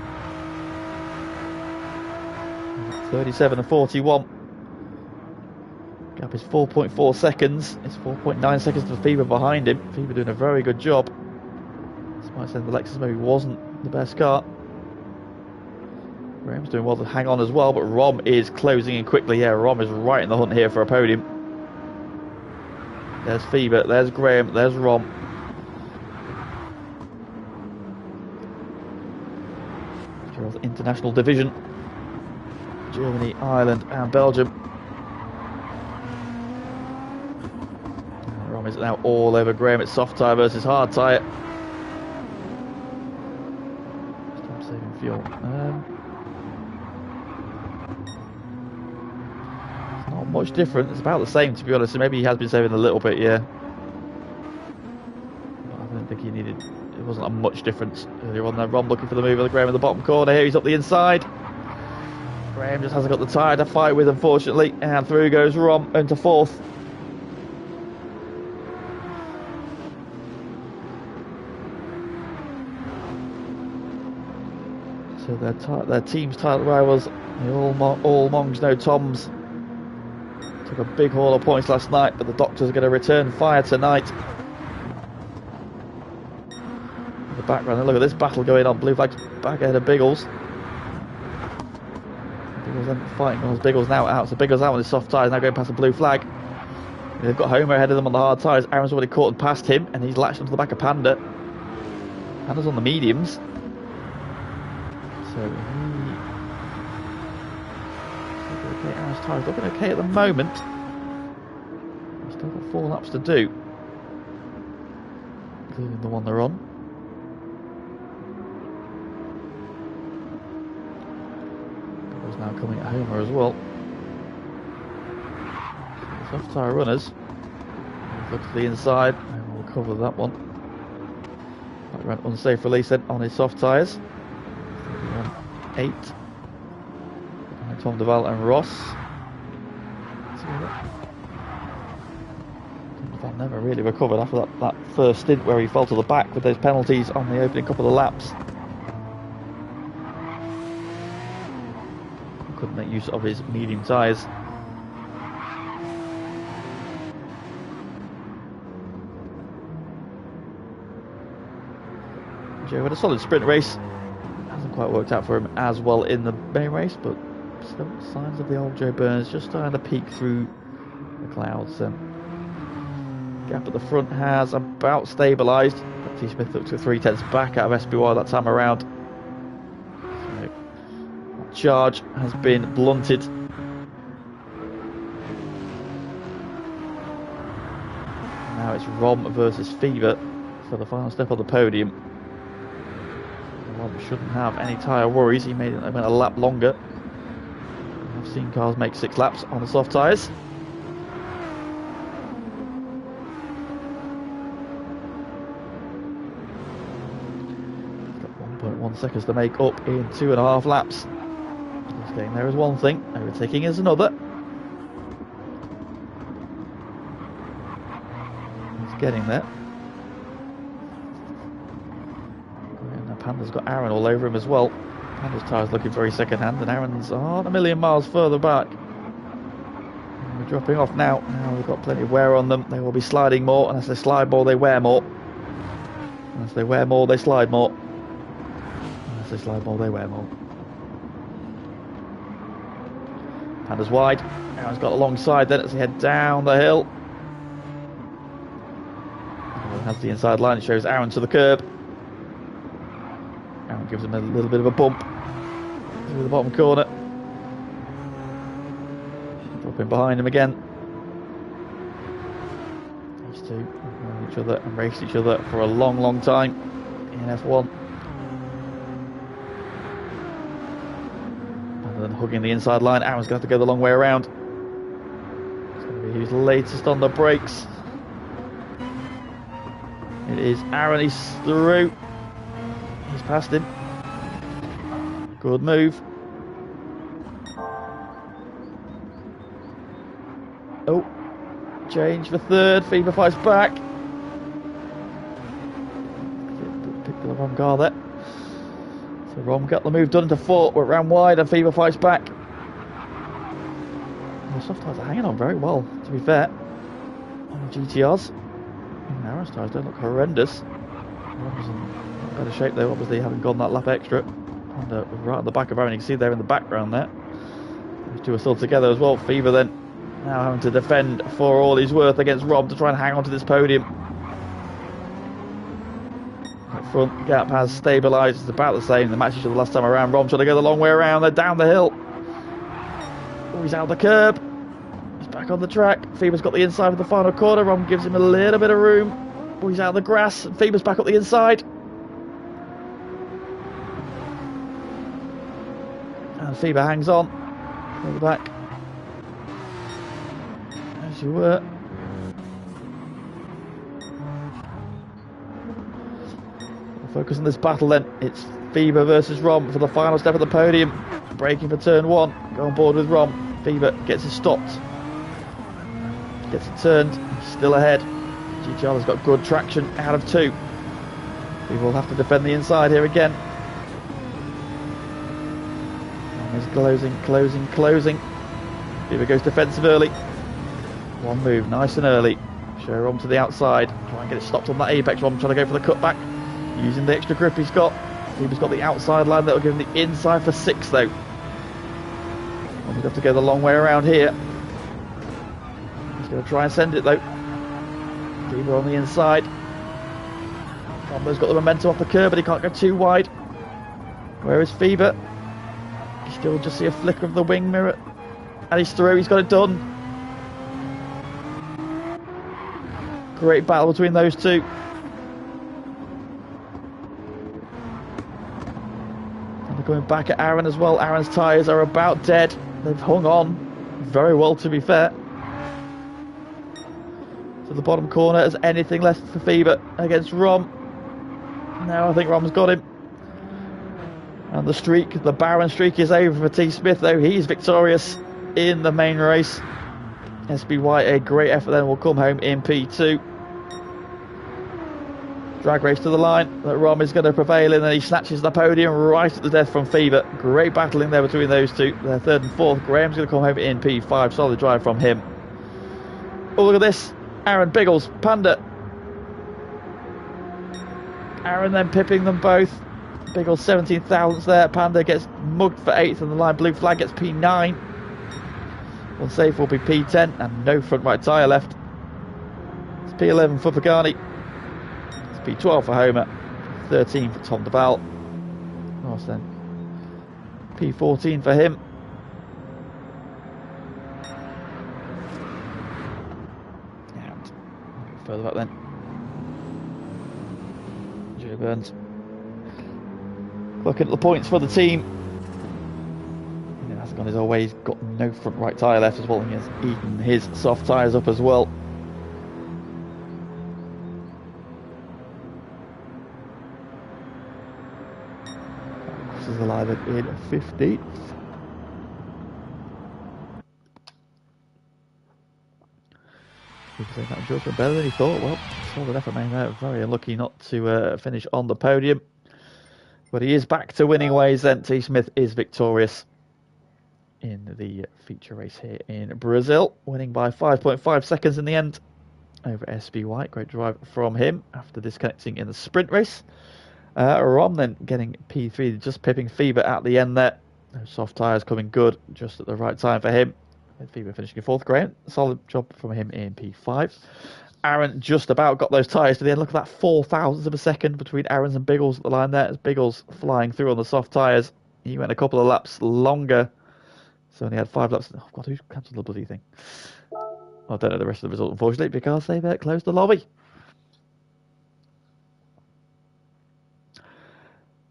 37 and 41. Gap is 4.4 seconds. It's 4.9 seconds to Fever behind him. Fever doing a very good job. Despite saying the Lexus maybe wasn't the best car. Graham's doing well to hang on as well, but Rom is closing in quickly. Yeah, Rom is right in the hunt here for a podium. There's Fever, there's Graham, there's Rom. International division. Germany, Ireland and Belgium. Rom is now all over Graham. It's soft tyre versus hard tyre. Stop saving fuel. It's not much different. It's about the same, to be honest. So maybe he has been saving a little bit, yeah. But I don't think he needed. It wasn't a much difference earlier on there. Rom looking for the move of the Graham in the bottom corner. Here he's up the inside. Graham just hasn't got the tyre to fight with, unfortunately, and through goes Rom into fourth. So their team's title rivals, the all Mongs, no Toms, took a big haul of points last night, but the Doctors are going to return fire tonight. In the background, look at this battle going on. Blue flag's back ahead of Biggles. Biggles then fighting on Biggles now out. So Biggles out on his soft tyres, now going past the blue flag. They've got Homer ahead of them on the hard tyres. Aaron's already caught and passed him, and he's latched onto the back of Panda. Panda's on the mediums. So okay, Aaron's tyres looking okay at the moment. He's still got 4 laps to do, including the one they're on. Biggles now coming at Homer as well. Soft tyre runners. Look to the inside, and we'll cover that one. Background unsafe release then on his soft tyres. 8. Tom Duval and Ross. Tom Duval never really recovered after that first stint where he fell to the back with those penalties on the opening couple of laps. Couldn't make use of his medium tyres. Joe had a solid sprint race. Hasn't quite worked out for him as well in the main race, but still signs of the old Joe Burns just starting to peek through the clouds. Gap at the front has about stabilised. T Smith looked at 3/10 back out of SBY that time around. So that charge has been blunted. Now it's Rom versus Fever for the final step of the podium. Rom shouldn't have any tyre worries. He made it a lap longer. I've seen cars make 6 laps on the soft tyres. Got 1.1 seconds to make up in 2.5 laps. Just getting there is one thing, overtaking is another. He's getting there. Panda's got Aaron all over him as well. Panda's tyres looking very second hand, and Aaron's aren't a million miles further back. And we're dropping off now. Now we've got plenty of wear on them. They will be sliding more, and as they slide more, they wear more. And as they wear more, they slide more. And as they slide more, they wear more. Panda's wide. Aaron's got a long side then as they head down the hill. Aaron has the inside line. It shows Aaron to the curb. Aaron gives him a little bit of a bump through the bottom corner. Dropping behind him again. These two know each other and raced each other for a long, long time in F1. And then hugging the inside line. Aaron's going to have to go the long way around. It's going to be who's latest on the brakes. It is Aaron. He's through. He's past him. Good move. Oh, change for third. Fever fights back. Picked the wrong car there. So Rom got the move done into fourth. Went round wide and Fever fights back. The soft tyres are hanging on very well, to be fair, on the GTRs. Even Aaron's tyres don't look horrendous. Rom's in better shape though, obviously having gone that lap extra. And right at the back of Aaron, you can see there in the background there. Those two are still together as well. Fever then now having to defend for all he's worth against Rob to try and hang on to this podium. That front gap has stabilised, it's about the same. They matched each other last time around. Rob trying to go the long way around, they're down the hill. Oh, he's out the curb. He's back on the track. Fever's got the inside of the final corner. Rom gives him a little bit of room. Oh, he's out of the grass. Fever's back up the inside. And Fever hangs on. Further back. As you were. We'll focus on this battle then. It's Fever versus Rom for the final step of the podium. Braking for turn one. Go on board with Rom. Fever gets it stopped. Gets it turned. Still ahead. GTR has got good traction out of two. Fever will have to defend the inside here again. Rom is closing. Fever goes defensive early. One move, nice and early. Show Rom to the outside. Try and get it stopped on that apex. Rom trying to go for the cutback. Using the extra grip he's got. Fever's got the outside line that will give him the inside for six though. He'll have to go the long way around here. He's going to try and send it though. Fever on the inside. Rombo's got the momentum off the curb, but he can't go too wide. Where is Fever? You still just see a flicker of the wing mirror. And he's through, he's got it done. Great battle between those two. And they're going back at Aaron as well. Aaron's tyres are about dead. They've hung on very well, to be fair. So the bottom corner has anything left for Fever against Rom. Now I think Rom's got him. And the streak, the barren streak is over for T. Smith though. He's victorious in the main race. SBY, a great effort then, will come home in P2. Drag race to the line that Rom is going to prevail in, and he snatches the podium right at the death from Fever. Great battling there between those two. They're third and fourth. Graham's going to come home in P5. Solid drive from him. Oh, look at this. Aaron, Biggles, Panda. Aaron then pipping them both. Biggles 17 thousandths there. Panda gets mugged for 8th, and the line blue flag gets P9. Unsafe will be P10, and no front right tyre left. It's P11 for Pagani. P12 for Homer, 13 for Tom DeBal. Nice then. P14 for him. And further back then. Joe Burns. Looking at the points for the team. He has gone his own way. He's got no front right tyre left as well. He has eaten his soft tyres up as well. Alive in 15th. People saying that George went better than he thought. Well, solid effort made there. Very unlucky not to finish on the podium. But he is back to winning ways then. T. Smith is victorious in the feature race here in Brazil, winning by 5.5 seconds in the end over SBY. Great drive from him after disconnecting in the sprint race. Rom then getting P3, just pipping Fever at the end there. Those soft tyres coming good just at the right time for him. With Fever finishing in fourth. Graham, solid job from him in P5. Aaron just about got those tyres to the end. Look at that 4 thousandths of a second between Aaron's and Biggles at the line there. As Biggles flying through on the soft tyres. He went a couple of laps longer. So only had 5 laps. Oh God, who's cancelled the bloody thing? I don't know the rest of the result, unfortunately, because they've closed the lobby.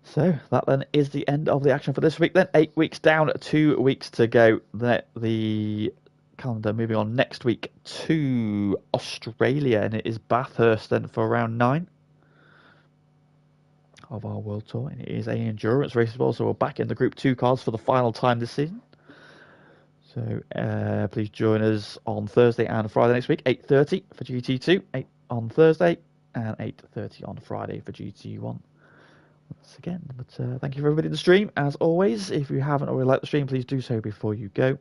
So that then is the end of the action for this week then. 8 weeks down, 2 weeks to go. The calendar moving on next week to Australia, and it is Bathurst then for round 9. of our World Tour. And it is a endurance race as well, so we're back in the Group 2 cars for the final time this season. So please join us on Thursday and Friday next week, 8:30 for GT2, 8 on Thursday, and 8:30 on Friday for GT1. Once again, but thank you for everybody in the stream. As always, if you haven't already liked the stream, please do so before you go.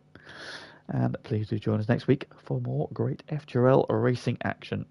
And please do join us next week for more great FTRL racing action.